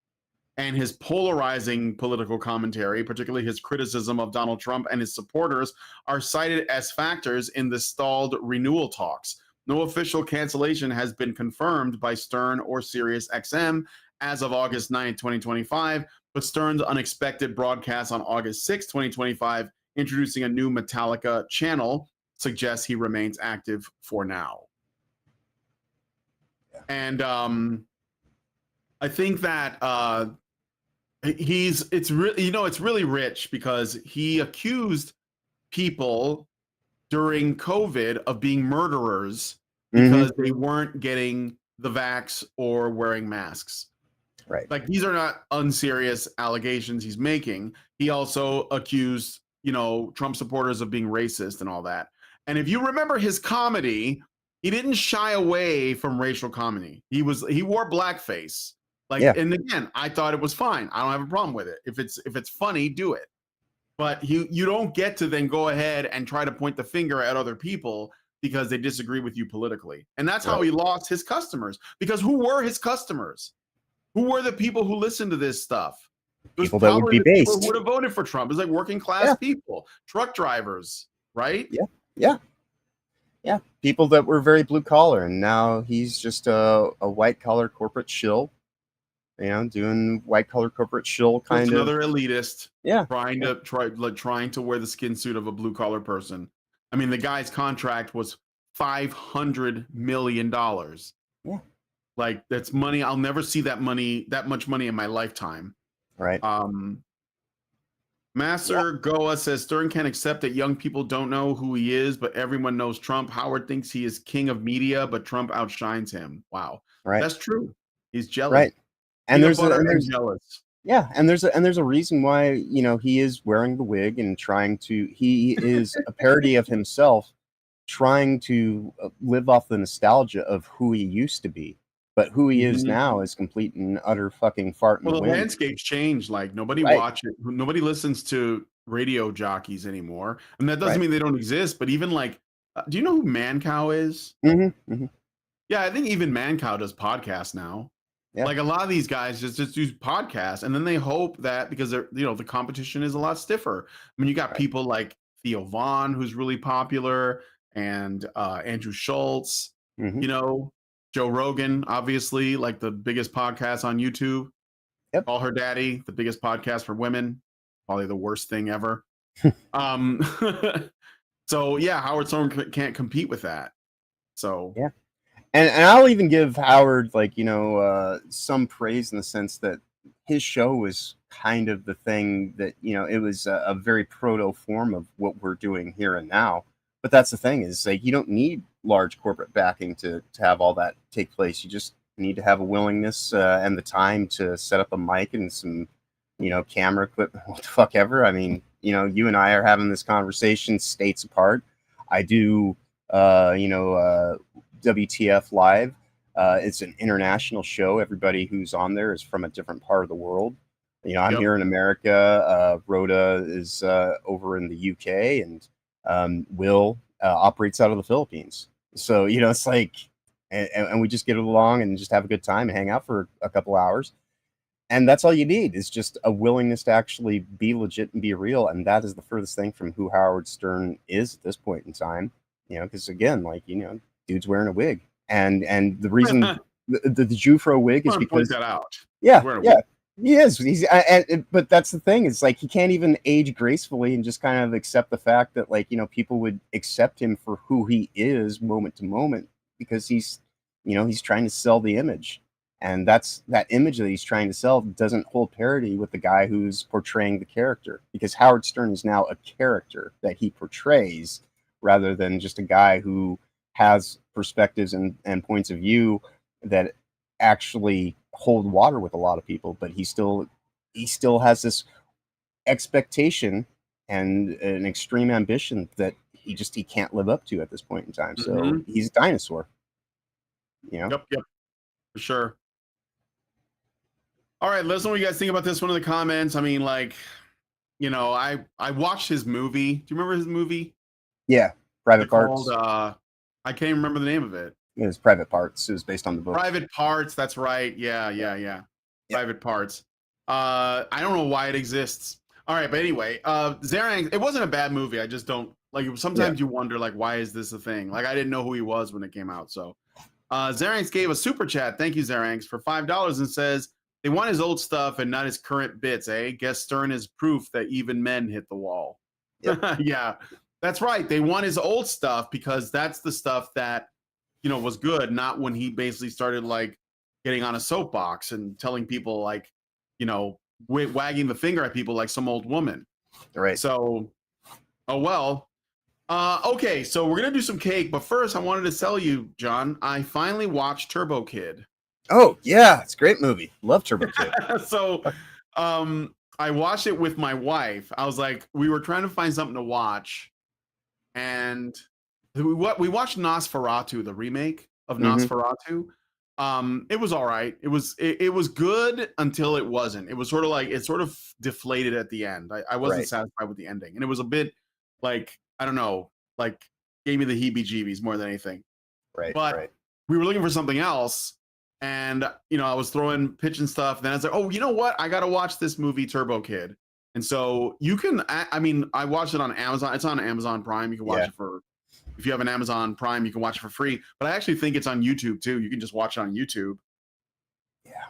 and his polarizing political commentary, particularly his criticism of Donald Trump and his supporters, are cited as factors in the stalled renewal talks. No official cancellation has been confirmed by Stern or SiriusXM as of August 9, 2025, but Stern's unexpected broadcast on August 6, 2025, introducing a new Metallica channel, suggests he remains active for now. And I think that it's really rich, because he accused people during COVID of being murderers because they weren't getting the vax or wearing masks. Right. Like, these are not unserious allegations he's making. He also accused, you know, Trump supporters of being racist and all that. And if you remember his comedy, he didn't shy away from racial comedy. He wore blackface. Like, Yeah. and again, I thought it was fine. I don't have a problem with it. If it's funny, do it. But you don't get to then go ahead and try to point the finger at other people because they disagree with you politically. And that's how he lost his customers. Because who were his customers? Who were the people who listened to this stuff? People that would be based. Who would have voted for Trump. It was like working class people, truck drivers, right? Yeah. People that were very blue collar, and now he's just a white collar corporate shill. Doing white collar corporate shill kind of another elitist. Yeah. Trying to wear the skin suit of a blue collar person. I mean, the guy's contract was $500 million. Yeah. Like, that's money. I'll never see that much money in my lifetime. Right. Master Goa says Stern can't accept that young people don't know who he is, but everyone knows Trump. Howard thinks he is king of media, but Trump outshines him. Wow. Right. That's true. He's jealous. Right. And there's jealous. Yeah, and there's a reason why, he is wearing the wig and he is a parody of himself, trying to live off the nostalgia of who he used to be. But who he is now is complete and utter fucking fart in the wind. The landscape's changed. Like, nobody watches, nobody listens to radio jockeys anymore. And that doesn't mean they don't exist, but even like, do you know who Mancow is? Yeah, I think even Mancow does podcasts now. Yeah. Like, a lot of these guys just do podcasts, and then they hope that because they're, the competition is a lot stiffer. I mean, you got people like Theo Vaughn, who's really popular, and Andrew Schultz, Joe Rogan, obviously, like the biggest podcast on YouTube. Yep. Call Her Daddy, the biggest podcast for women, probably the worst thing ever. So yeah, Howard Stern can't compete with that. So yeah. And I'll even give Howard, some praise in the sense that his show was kind of the thing that, it was a very proto form of what we're doing here and now. But that's the thing is, like, you don't need large corporate backing to have all that take place. You just need to have a willingness and the time to set up a mic and some, camera equipment, what the fuck ever. I mean, you and I are having this conversation states apart. I do, WTF Live. It's an international show. Everybody who's on there is from a different part of the world. I'm here in America. Rhoda is over in the UK, and Will operates out of the Philippines. So, it's like, and we just get along and just have a good time and hang out for a couple hours. And that's all you need is just a willingness to actually be legit and be real. And that is the furthest thing from who Howard Stern is at this point in time. Because again, dude's wearing a wig. And the reason the Jufro wig is because that out. Yeah. He is. But that's the thing. It's like he can't even age gracefully and just kind of accept the fact that, people would accept him for who he is moment to moment because he's trying to sell the image. And that image that he's trying to sell doesn't hold parity with the guy who's portraying the character, because Howard Stern is now a character that he portrays rather than just a guy who has perspectives and points of view that actually hold water with a lot of people, but he still has this expectation and an extreme ambition that he can't live up to at this point in time. So he's a dinosaur. Yep, for sure. All right, let us know what you guys think about this one in the comments. I mean, I watched his movie. Do you remember his movie? Yeah, Private Parts. I can't even remember the name of it. It was Private Parts. It was based on the book. Private Parts, that's right. Yeah. Yep. Private Parts. I don't know why it exists. All right, but anyway, Zarang, it wasn't a bad movie. I just don't sometimes you wonder why is this a thing? I didn't know who he was when it came out. So Zaranx gave a super chat. Thank you, Zaranx, for $5 and says they want his old stuff and not his current bits, eh? Guess Stern is proof that even men hit the wall. Yep. Yeah, that's right. They want his old stuff because that's the stuff that was good, not when he basically started getting on a soapbox and telling people wagging the finger at people like some old woman. Right. So, oh well. Okay, so we're gonna do some cake, but first I wanted to tell you, John, I finally watched Turbo Kid. Oh yeah, it's a great movie. Love Turbo Kid. So, I watched it with my wife. I was like, we were trying to find something to watch, and we watched Nosferatu, the remake of Nosferatu. It was all right. It was good until it wasn't. It was sort of like it sort of deflated at the end. I wasn't satisfied with the ending, and it was a bit like I don't know, like gave me the heebie-jeebies more than anything. But we were looking for something else, and I was pitching stuff. Then I was like, oh, you know what? I got to watch this movie Turbo Kid. And so you can. I mean, I watched it on Amazon. It's on Amazon Prime. You can watch it for. If you have an Amazon Prime, you can watch it for free. But I actually think it's on YouTube too. You can just watch it on YouTube. Yeah.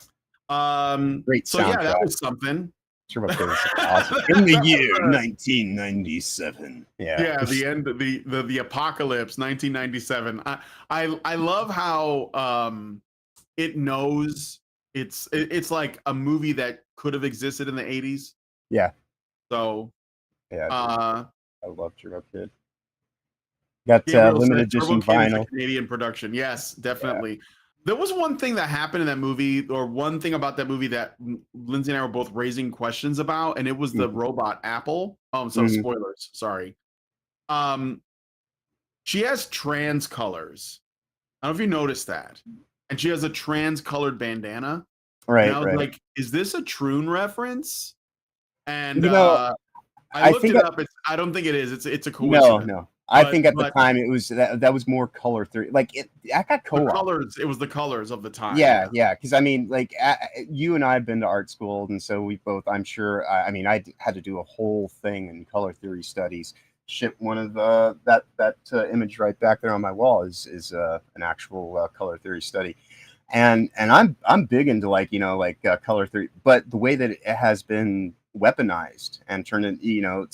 Great so soundtrack. Yeah, that was something. Turbo Kid is awesome. In the year 1997. Yeah, the end of the apocalypse, 1997. I love how it knows it's like a movie that could have existed in the 80s. Yeah. So yeah, I love Turbo Kid. Got limited edition vinyl. Canadian production. Yes, definitely. Yeah. There was one thing that happened in that movie, or one thing about that movie that Lindsay and I were both raising questions about, and it was the robot Apple. So spoilers. Sorry. She has trans colors. I don't know if you noticed that. And she has a trans-colored bandana. Right. And I was like, is this a Troon reference? And I looked it up. I don't think it is. It's a coincidence. No. I think at the time it was that was more color theory. Like I got co-op. Colors. It was the colors of the time. Yeah. Because I mean, like you and I have been to art school, and so we both. I'm sure. I mean, I had to do a whole thing in color theory studies. Ship one of that image right back there on my wall is an actual color theory study, and I'm big into color theory, but the way that it has been weaponized and turned into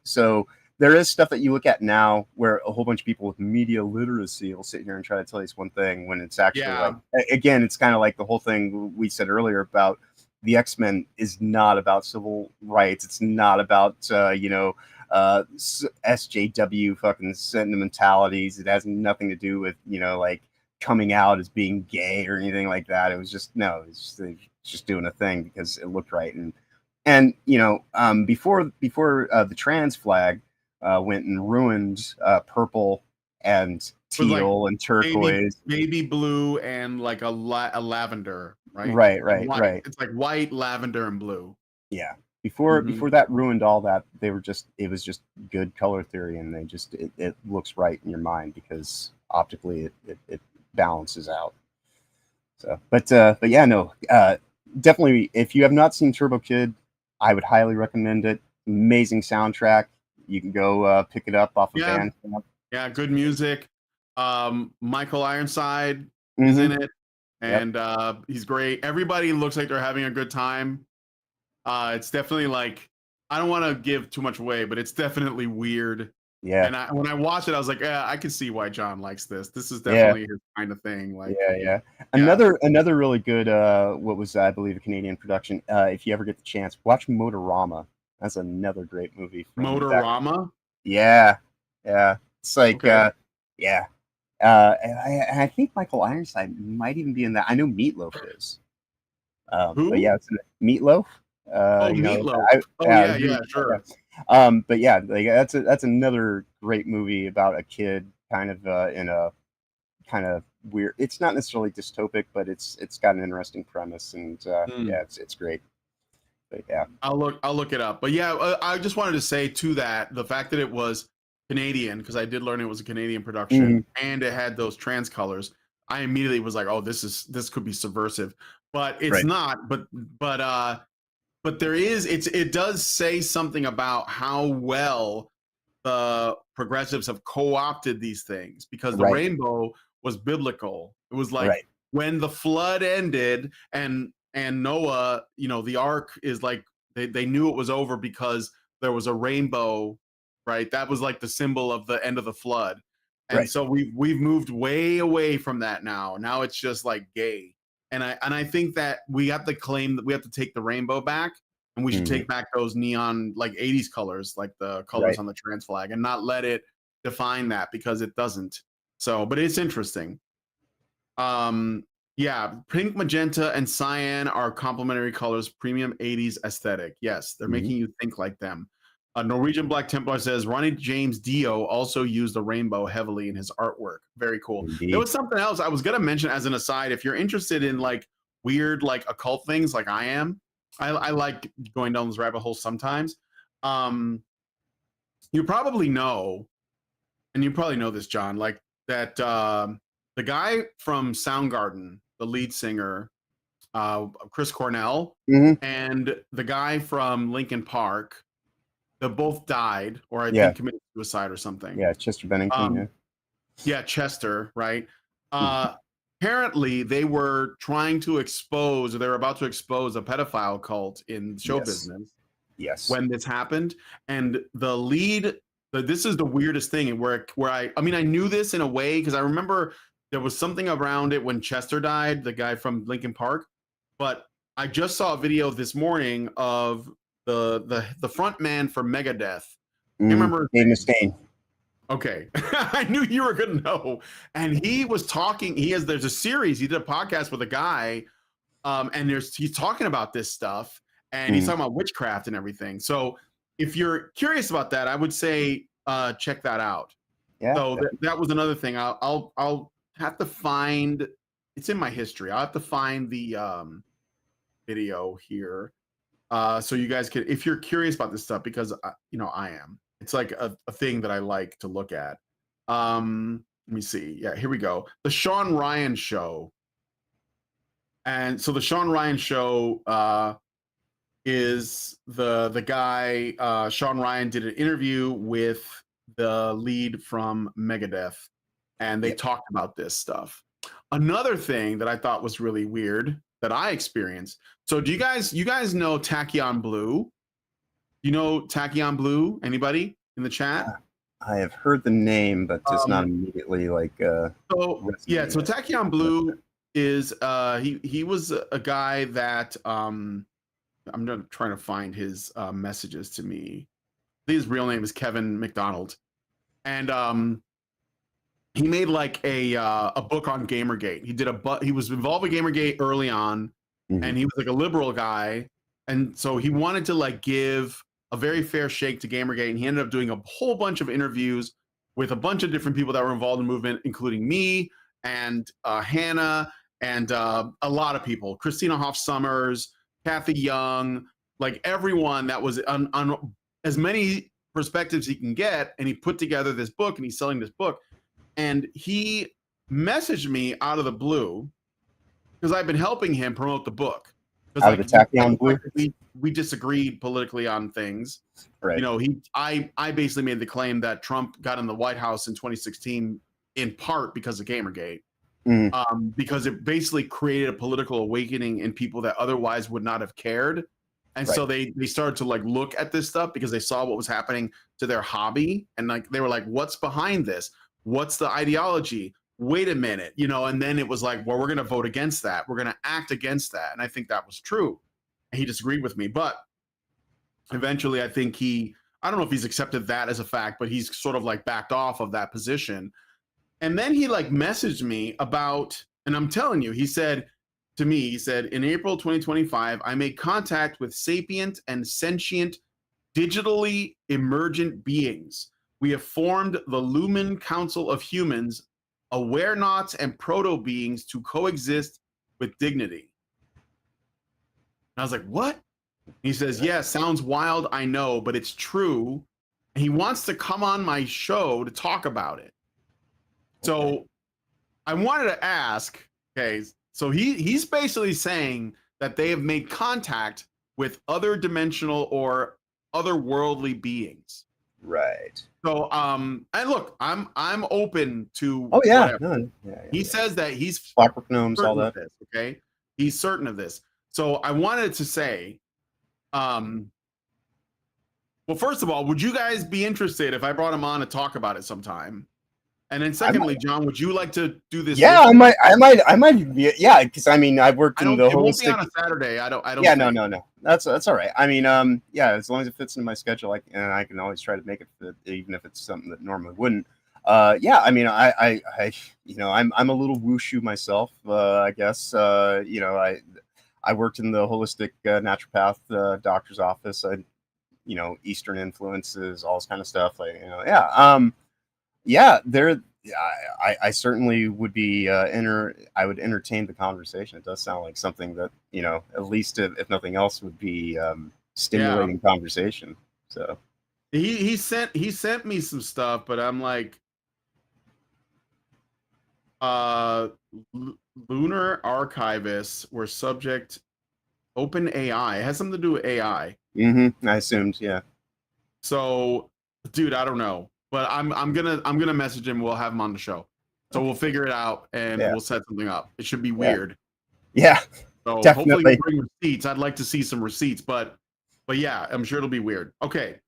so. There is stuff that you look at now where a whole bunch of people with media literacy will sit here and try to tell you one thing when it's actually again, it's kind of like the whole thing we said earlier about the X-Men is not about civil rights. It's not about, SJW fucking sentimentalities. It has nothing to do with, coming out as being gay or anything like that. It was just, it's just doing a thing because it looked right. And before the trans flag, went and ruined purple and teal and turquoise, baby blue, and like a lavender, right? Right. It's like white, lavender, and blue. Yeah. Before that ruined all that, it was just good color theory, and it looks right in your mind because optically it balances out. So, but yeah, no, definitely if you have not seen Turbo Kid, I would highly recommend it. Amazing soundtrack. You can go pick it up off of Bandcamp. Yeah, good music. Michael Ironside is in it, and he's great. Everybody looks like they're having a good time. It's definitely like, I don't want to give too much away, but it's definitely weird. Yeah. And when I watched it, I was like, yeah, I can see why John likes this. This is definitely his kind of thing. Like, Another really good, what was I believe a Canadian production. If you ever get the chance, watch Motorama. That's another great movie. Motorama? Yeah. It's like, I think Michael Ironside might even be in that. I know Meatloaf is. Who? But yeah, it's Meatloaf. Meatloaf. Sure. But yeah, like that's another great movie about a kid kind of in a kind of weird. It's not necessarily dystopic, but it's got an interesting premise, and it's great. But yeah, I'll look it up. But yeah, I just wanted to say to that the fact that it was Canadian, because I did learn it was a Canadian production and it had those trans colors. I immediately was like, oh, this could be subversive, but it's not. But there is, it does say something about how well the progressives have co-opted these things, because the rainbow was biblical. It was like when the flood ended and Noah, the ark is like, they knew it was over because there was a rainbow, right? That was like the symbol of the end of the flood. And so we've moved way away from that now. Now it's just like gay. And I think that we have to claim that we have to take the rainbow back, and we should take back those neon, like 80s colors, like the colors on the trans flag, and not let it define that, because it doesn't. So, but it's interesting. Yeah, pink, magenta, and cyan are complementary colors, premium 80s aesthetic. Yes, they're making you think like them. A Norwegian Black Templar says Ronnie James Dio also used the rainbow heavily in his artwork. Very cool. Indeed. There was something else I was gonna mention as an aside. If you're interested in like weird like occult things, like I am, I like going down those rabbit holes sometimes. You probably know, and you probably know this, John, like that the guy from Soundgarden, the lead singer, Chris Cornell, and the guy from Linkin Park, they both died, or I think committed suicide or something. Yeah, Chester Bennington. Yeah, Chester, right? Apparently, they were trying to expose, or they were about to expose a pedophile cult in show business. Yes. When this happened, and the lead, this is the weirdest thing, where I mean, I knew this in a way because I remember there was something around it when Chester died, the guy from Linkin Park, but I just saw a video this morning of the front man for Megadeth. I remember Dave Mustaine. Okay, I knew you were gonna know. And he was talking. There's a series. He did a podcast with a guy, and he's talking about this stuff, and he's talking about witchcraft and everything. So if you're curious about that, I would say check that out. Yeah. So that was another thing. I'll have to find. It's in my history. I'll have to find the video here, so you guys can, if you're curious about this stuff, because I am. It's like a thing that I like to look at. Let me see. Yeah, here we go. The Sean Ryan Show. And so the Sean Ryan Show is the guy, Sean Ryan did an interview with the lead from Megadeth, and they talked about this stuff. Another thing that I thought was really weird that I experienced. So you guys know Tachyon Blue? You know Tachyon Blue? Anybody in the chat? I have heard the name, but just not immediately like. So Tachyon Blue is he was a guy that I'm not trying to find his messages to me. His real name is Kevin McDonald, and he made like a book on Gamergate. He was involved with Gamergate early on, and he was like a liberal guy, and so he wanted to like give a very fair shake to Gamergate, and he ended up doing a whole bunch of interviews with a bunch of different people that were involved in the movement, including me and Hannah and a lot of people, Christina Hoff Sommers, Kathy Young, like everyone that was on as many perspectives he can get, and he put together this book, and he's selling this book. And he messaged me out of the blue because I've been helping him promote the book. Out of the Tachyon Blue? We disagreed politically on things. Right. I basically made the claim that Trump got in the White House in 2016 in part because of Gamergate, because it basically created a political awakening in people that otherwise would not have cared. And so they started to like look at this stuff because they saw what was happening to their hobby, and like they were like, what's behind this? What's the ideology? Wait a minute, and then it was like, well, we're going to vote against that. We're going to act against that. And I think that was true. And he disagreed with me. But eventually, I think I don't know if he's accepted that as a fact, but he's sort of like backed off of that position. And then he like messaged me about, and I'm telling you, he said to me, in April 2025, I made contact with sapient and sentient, digitally emergent beings. We have formed the Lumen Council of Humans, aware-nauts and proto-beings to coexist with dignity. And I was like, what? He says, yeah, sounds wild, I know, but it's true. And he wants to come on my show to talk about it. So I wanted to ask, okay, so he's basically saying that they have made contact with other dimensional or otherworldly beings. Right. So and look, I'm open to He says that he's clockwork gnomes, all that. This, okay, he's certain of this. So I wanted to say, well, first of all, would you guys be interested if I brought him on to talk about it sometime? And then secondly, John, would you like to do this? Yeah, I might be. Yeah, because I mean, I've worked in the holistic. It won't be on a Saturday. I don't. Yeah, no. That's all right. I mean, yeah, as long as it fits into my schedule, I can always try to make it fit, even if it's something that normally wouldn't. Yeah, I mean, I'm a little wushu myself. I guess. I worked in the holistic naturopath doctor's office. Eastern influences, all this kind of stuff. Like, yeah, there. I certainly would be I would entertain the conversation. It does sound like something that at least if nothing else, would be stimulating conversation. So he sent me some stuff, but I'm like, lunar archivists were subject open AI. It has something to do with AI. I assumed, yeah. So, dude, I don't know, but I'm gonna message him. We'll have him on the show, so we'll figure it out and we'll set something up. It should be weird. Yeah, so definitely. Hopefully we'll bring receipts. I'd like to see some receipts, but yeah, I'm sure it'll be weird. Okay,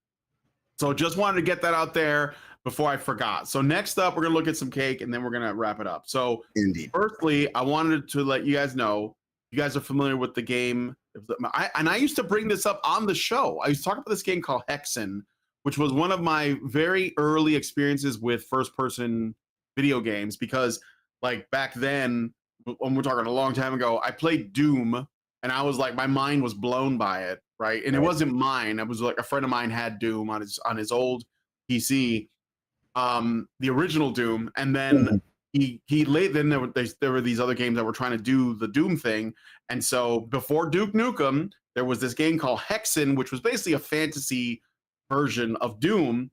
so just wanted to get that out there before I forgot. So next up, we're gonna look at some cake and then we're gonna wrap it up. So indeed, firstly, I wanted to let you guys know, you guys are familiar with the game. I used to bring this up on the show. I used to talk about this game called Hexen, which was one of my very early experiences with first-person video games, because like back then, when we're talking a long time ago, I played Doom, and I was like, my mind was blown by it, right? And it wasn't mine. It was like a friend of mine had Doom on his old PC, the original Doom, and then then there were these other games that were trying to do the Doom thing. And so before Duke Nukem, there was this game called Hexen, which was basically a fantasy version of Doom.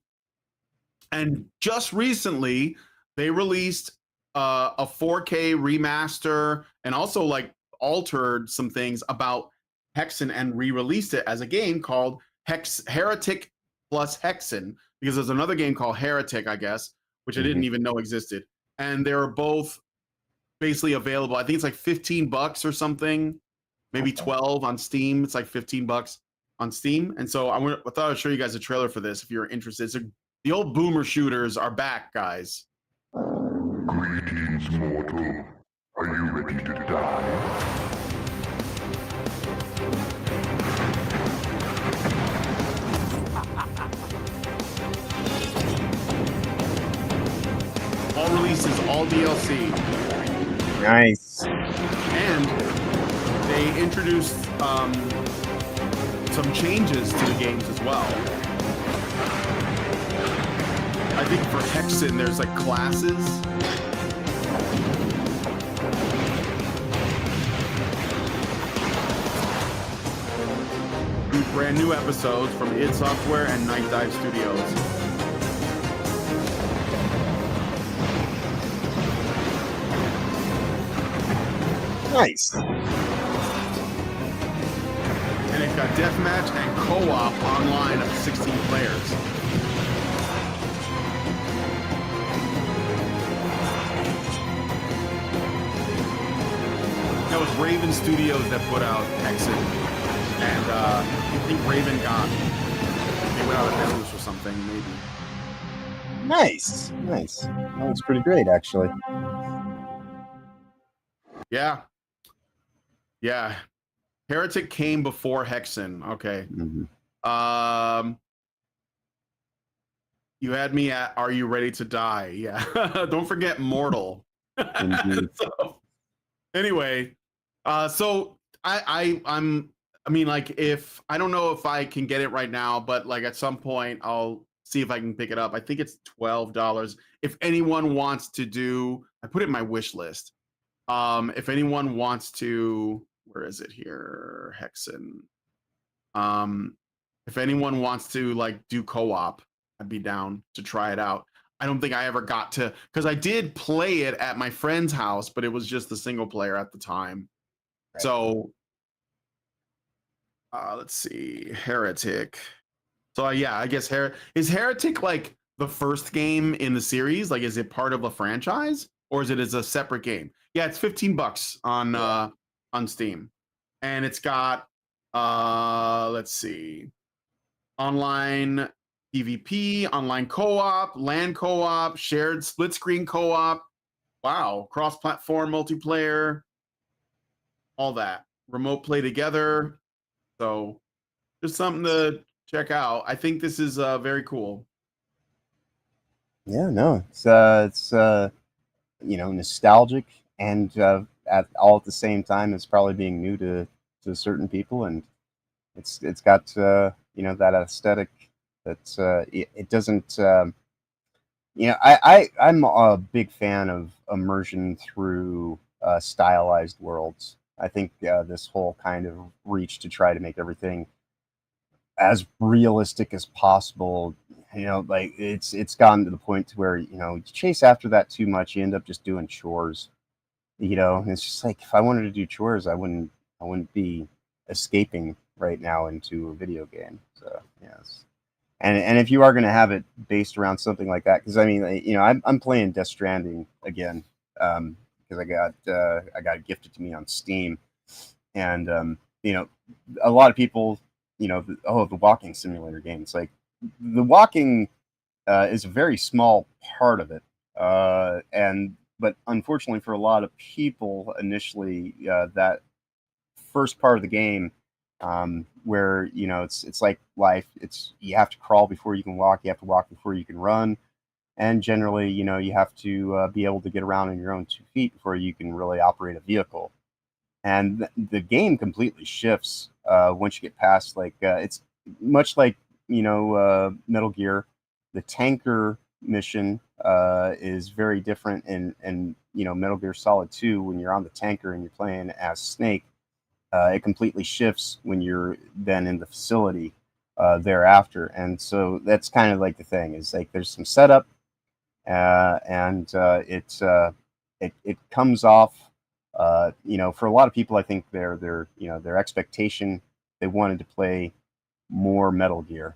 And just recently, they released a 4K remaster and also like altered some things about Hexen and re-released it as a game called Heretic plus Hexen, because there's another game called Heretic, I guess, which I didn't even know existed. And they're both basically available. I think it's like $15 or something, maybe 12 on Steam. It's like $15 on Steam. And so I thought I'd show you guys a trailer for this if you're interested. So the old boomer shooters are back, guys. Greetings, mortal. Are you ready to die? All releases, all DLC. Nice. And they introduced some changes to the games as well. I think for Hexen, there's like classes. Brand new episodes from id Software and Night Dive Studios. Nice. And it's got deathmatch and co-op online of 16 players. That was Raven Studios that put out Hexen, and I think Raven they went out of business or something, maybe. Nice. That looks pretty great, actually. Yeah. Heretic came before Hexen. Okay. You had me at Are You Ready to Die? Yeah. Don't forget Mortal. So, anyway, so I mean, like, if I don't know if I can get it right now, but like at some point I'll see if I can pick it up. I think it's $12. If anyone wants to do, I put it in my wish list. If anyone wants to, where is it here? Hexen. If anyone wants to like do co-op, I'd be down to try it out. I don't think I ever got to, because I did play it at my friend's house, but it was just the single player at the time. Right. So let's see, Heretic. So yeah, I guess is Heretic like the first game in the series? Like, is it part of a franchise, or is it as a separate game? Yeah, it's $15 on Steam, and it's got let's see, online PvP, online co-op, LAN co-op, shared split screen co-op. Wow, cross-platform multiplayer, all that, remote play together. So just something to check out. I think this is very cool. Yeah, no, it's nostalgic, and all at the same time, it's probably being new to certain people, and it's got that aesthetic. That's it doesn't. I'm a big fan of immersion through stylized worlds. I think this whole kind of reach to try to make everything as realistic as possible, like it's gotten to the point to where you chase after that too much, you end up just doing chores. And it's just like, if I wanted to do chores, I wouldn't be escaping right now into a video game. So yes. And if you are going to have it based around something like that, because I mean, I'm playing Death Stranding again, because I got it gifted to me on Steam, and a lot of people, the walking simulator game. It's like the walking is a very small part of it, but unfortunately for a lot of people, initially that first part of the game, where it's like life. It's you have to crawl before you can walk. You have to walk before you can run, and generally, you have to be able to get around on your own 2 feet before you can really operate a vehicle. And the game completely shifts once you get past it's much like Metal Gear. The tanker mission is very different in Metal Gear Solid 2 when you're on the tanker and you're playing as Snake. It completely shifts when you're then in the facility thereafter. And so that's kind of like the thing is like there's some setup and it comes off. For a lot of people, I think their expectation, they wanted to play more Metal Gear,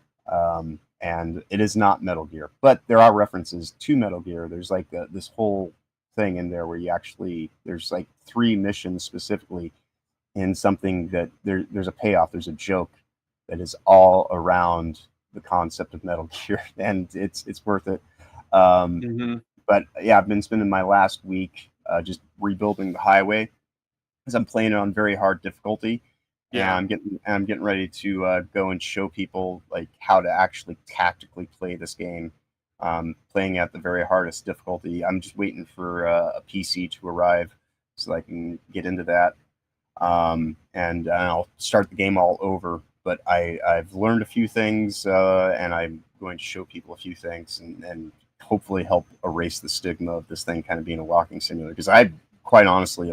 and it is not Metal Gear, but there are references to Metal Gear. There's like this whole thing in there where there's like 3 missions specifically in something that there's a payoff, there's a joke that is all around the concept of Metal Gear, and it's worth it. But yeah, I've been spending my last week just rebuilding the highway because I'm playing it on very hard difficulty. Yeah, And I'm getting ready to go and show people like how to actually tactically play this game. Playing at the very hardest difficulty. I'm just waiting for a PC to arrive so I can get into that. And I'll start the game all over. But I've learned a few things, and I'm going to show people a few things, and hopefully help erase the stigma of this thing kind of being a walking simulator. Because I quite honestly,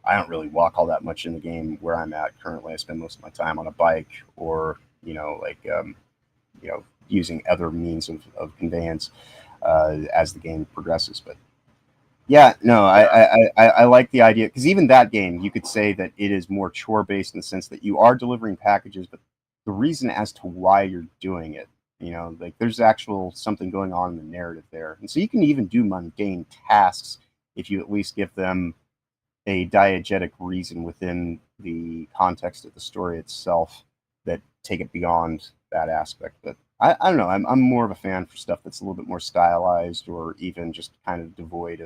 I don't really walk all that much in the game where I'm at currently. I spend most of my time on a bike or, using other means of conveyance as the game progresses. But yeah, no, I like the idea, because even that game, you could say that it is more chore based in the sense that you are delivering packages, but the reason as to why you're doing it, there's actual something going on in the narrative there. And so you can even do mundane tasks if you at least give them a diegetic reason within the context of the story itself that take it beyond that aspect. But I don't know. I'm more of a fan for stuff that's a little bit more stylized or even just kind of devoid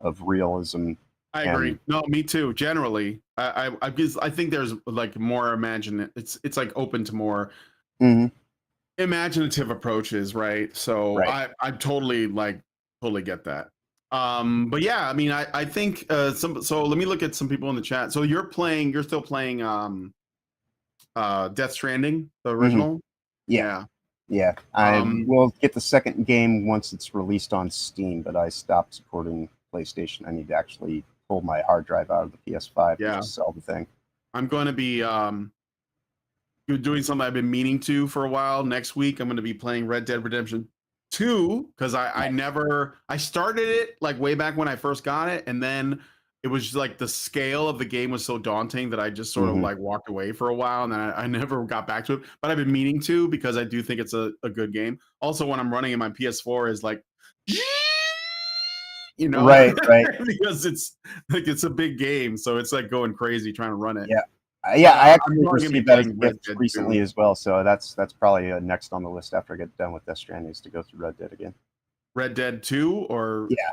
of realism. I agree. No, me too. Generally, I think there's like more It's like open to more imaginative approaches, right? So Right. I totally get that. But yeah, I mean, I think so let me look at some people in the chat. So you're still playing Death Stranding, the original? Yeah. I Um, will get the second game once it's released on Steam, but I stopped supporting PlayStation. I need to actually pull my hard drive out of the PS5 Yeah. to just sell the thing. I'm going to be doing something I've been meaning to for a while. Next week, I'm going to be playing Red Dead Redemption 2 because I started it like way back when I first got it, and then it was just like the scale of the game was so daunting that I just sort of like walked away for a while, and then I never got back to it. But I've been meaning to because I do think it's a good game. Also, when I'm running in my PS4 is like, Right. because it's a big game, so it's like going crazy trying to run it. I actually I'm received that as a gift recently as well, so that's probably next on the list after I get done with Death Stranding, is to go through Red Dead again. Red Dead 2 or Yeah.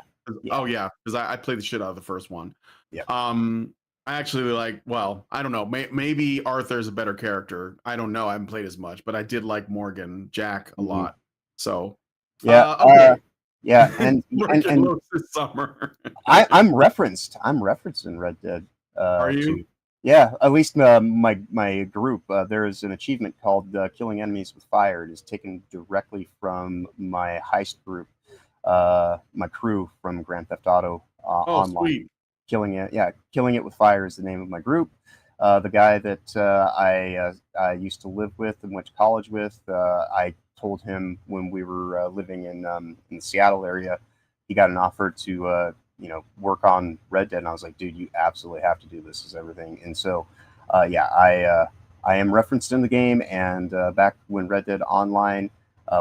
Oh yeah, because I played the shit out of the first one. Yeah. I actually I don't know. Maybe Arthur's a better character. I don't know. I haven't played as much, but I did like Morgan Jack a lot. So okay. And this summer. I'm referenced in Red Dead. Are you? Yeah, at least my group, there is an achievement called Killing Enemies with Fire. It is taken directly from my heist group, my crew from Grand Theft Auto Oh, Online. sweet. Killing It with Fire is the name of my group. The guy that I used to live with and went to college with, I told him when we were living in the Seattle area, he got an offer to work on Red Dead, and I was like, dude, you absolutely have to do this. Is everything, and so I am referenced in the game, and back when Red Dead Online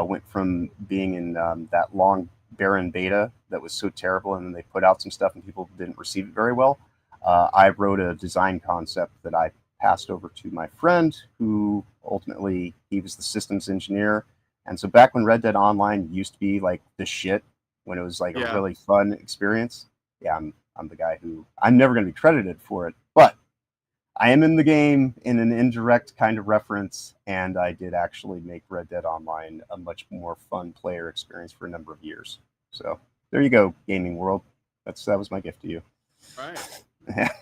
went from being in that long barren beta that was so terrible, and then they put out some stuff and people didn't receive it very well. I wrote a design concept that I passed over to my friend, who ultimately he was the systems engineer. And so back when Red Dead Online used to be like the shit, when it was like a Yeah. really fun experience, yeah, I'm the guy who I'm never going to be credited for it, but I am in the game in an indirect kind of reference, and I did actually make Red Dead Online a much more fun player experience for a number of years. So there you go, gaming world. That was my gift to you. Right. Yeah.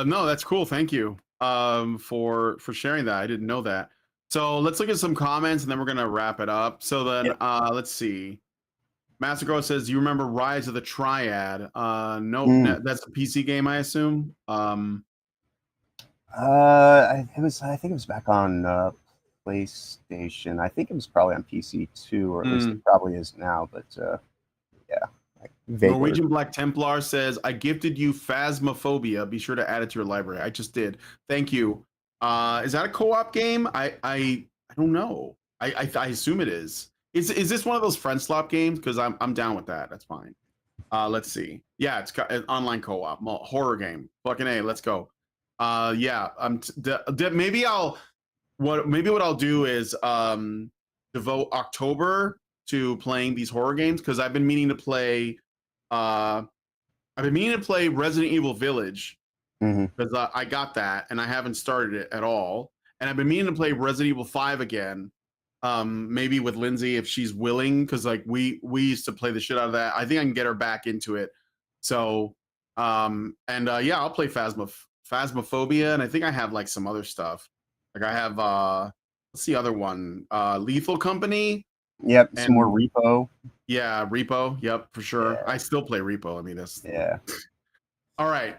No, that's cool. Thank you for sharing that. I didn't know that. So let's look at some comments and then we're gonna wrap it up. So then Yep. let's see. Master says, "You remember Rise of the Triad?" No, that's a PC game, I assume. I think it was back on PlayStation. I think it was probably on PC too, or at least it probably is now. But yeah, vaguely. Norwegian Black Templar says, "I gifted you Phasmophobia. Be sure to add it to your library." I just did. Thank you. Is that a co-op game? I don't know. I assume it is. Is this one of those friend slop games? Because I'm down with that. That's fine. Let's see. Yeah, it's an online co-op horror game. Fucking A, let's go. Yeah, maybe what I'll do is devote October to playing these horror games, because I've been meaning to play Resident Evil Village, because I got that and I haven't started it at all, and I've been meaning to play Resident Evil 5 again, maybe with Lindsay if she's willing, because like we used to play the shit out of that. I think I can get her back into it. So yeah, I'll play Phasmophobia, and I think I have like some other stuff. Like I have what's the other one? Lethal Company. Yep, some more Repo. Yeah, Repo. Yep, for sure. Yeah. I still play Repo. I mean, that's Yeah. All right.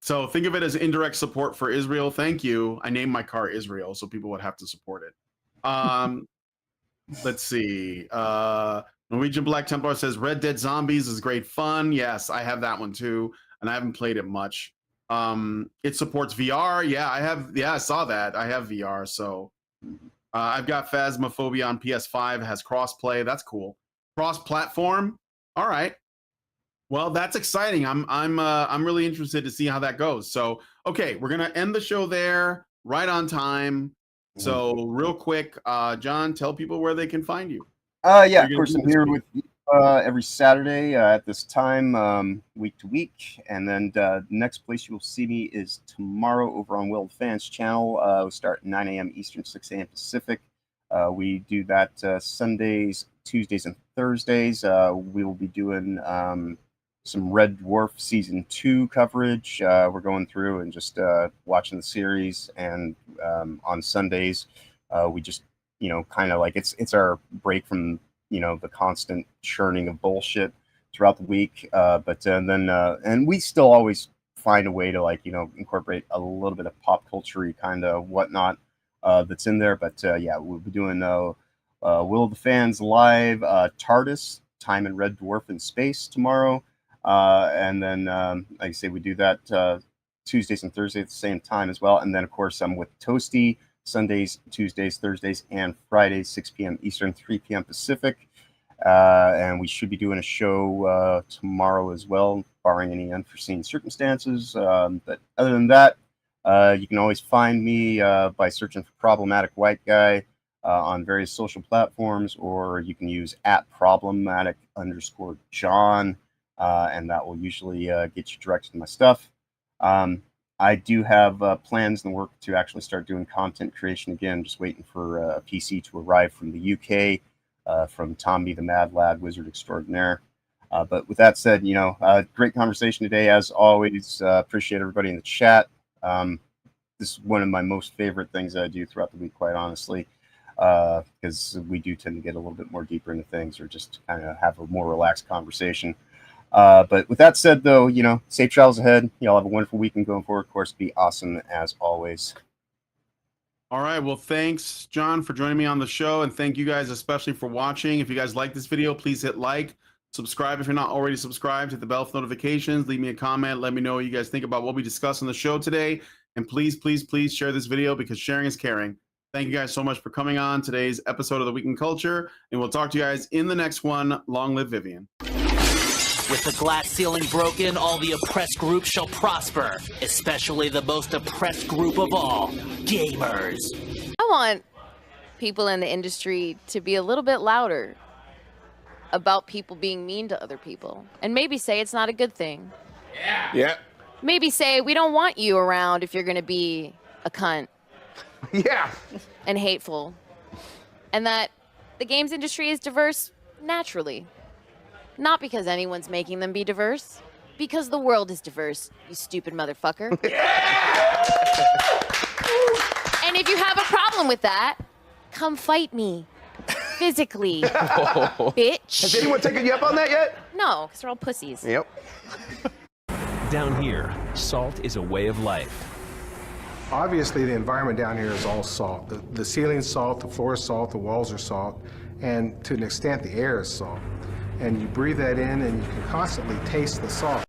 So think of it as indirect support for Israel. Thank you. I named my car Israel, so people would have to support it. Let's see. Norwegian Black Templar says Red Dead Zombies is great fun. Yes, I have that one too, and I haven't played it much. It supports VR. Yeah, I have. Yeah, I saw that. I have VR, so I've got Phasmophobia on PS5. It has crossplay. That's cool. Cross-platform. All right. Well, that's exciting. I'm really interested to see how that goes. So, okay, we're gonna end the show there, right on time. So, real quick, John, tell people where they can find you. Yeah, of course, I'm here with you every Saturday at this time, week to week. And then next place you will see me is tomorrow over on Will of Fans channel. We start at 9 a.m. Eastern, 6 a.m. Pacific. We do that Sundays, Tuesdays, and Thursdays. We will be doing some Red Dwarf Season 2 coverage. We're going through and just watching the series. And on Sundays, we just kind of like it's our break from the constant churning of bullshit throughout the week. But then we still always find a way to incorporate a little bit of pop culture kind of whatnot that's in there. But yeah, we'll be doing Will of the Fans live, TARDIS, Time and Red Dwarf in Space tomorrow. And then, like I say, we do that Tuesdays and Thursdays at the same time as well. And then, of course, I'm with Toasty Sundays, Tuesdays, Thursdays, and Fridays, 6 p.m. Eastern, 3 p.m. Pacific. And we should be doing a show tomorrow as well, barring any unforeseen circumstances. But other than that, you can always find me by searching for Problematic White Guy on various social platforms, or you can use @problematic_John, and that will usually get you directed to my stuff. I do have plans in the work to actually start doing content creation again. Just waiting for a PC to arrive from the UK, from Tommy the Mad Lad Wizard Extraordinaire. But with that said, great conversation today as always. Appreciate everybody in the chat. This is one of my most favorite things that I do throughout the week, quite honestly, because we do tend to get a little bit more deeper into things or just kind of have a more relaxed conversation. But with that said, though, safe travels ahead. Y'all have a wonderful weekend going forward. Of course, be awesome as always. All right. Well, thanks, John, for joining me on the show. And thank you guys especially for watching. If you guys like this video, please hit like, subscribe if you're not already subscribed, hit the bell for notifications, leave me a comment, let me know what you guys think about what we discussed on the show today. And please, please, please share this video because sharing is caring. Thank you guys so much for coming on today's episode of The Week in Culture. And we'll talk to you guys in the next one. Long live Vivian. With the glass ceiling broken, all the oppressed groups shall prosper, especially the most oppressed group of all, gamers. I want people in the industry to be a little bit louder about people being mean to other people, and maybe say it's not a good thing. Yeah. Maybe say we don't want you around if you're going to be a cunt. Yeah. And hateful. And that the games industry is diverse naturally. Not because anyone's making them be diverse. Because the world is diverse, you stupid motherfucker. And if you have a problem with that, come fight me. Physically. Bitch. Has anyone taken you up on that yet? No, because they're all pussies. Yep. Down here, salt is a way of life. Obviously, the environment down here is all salt. The ceiling's salt, the floor is salt, the walls are salt, and to an extent, the air is salt. And you breathe that in, and you can constantly taste the salt.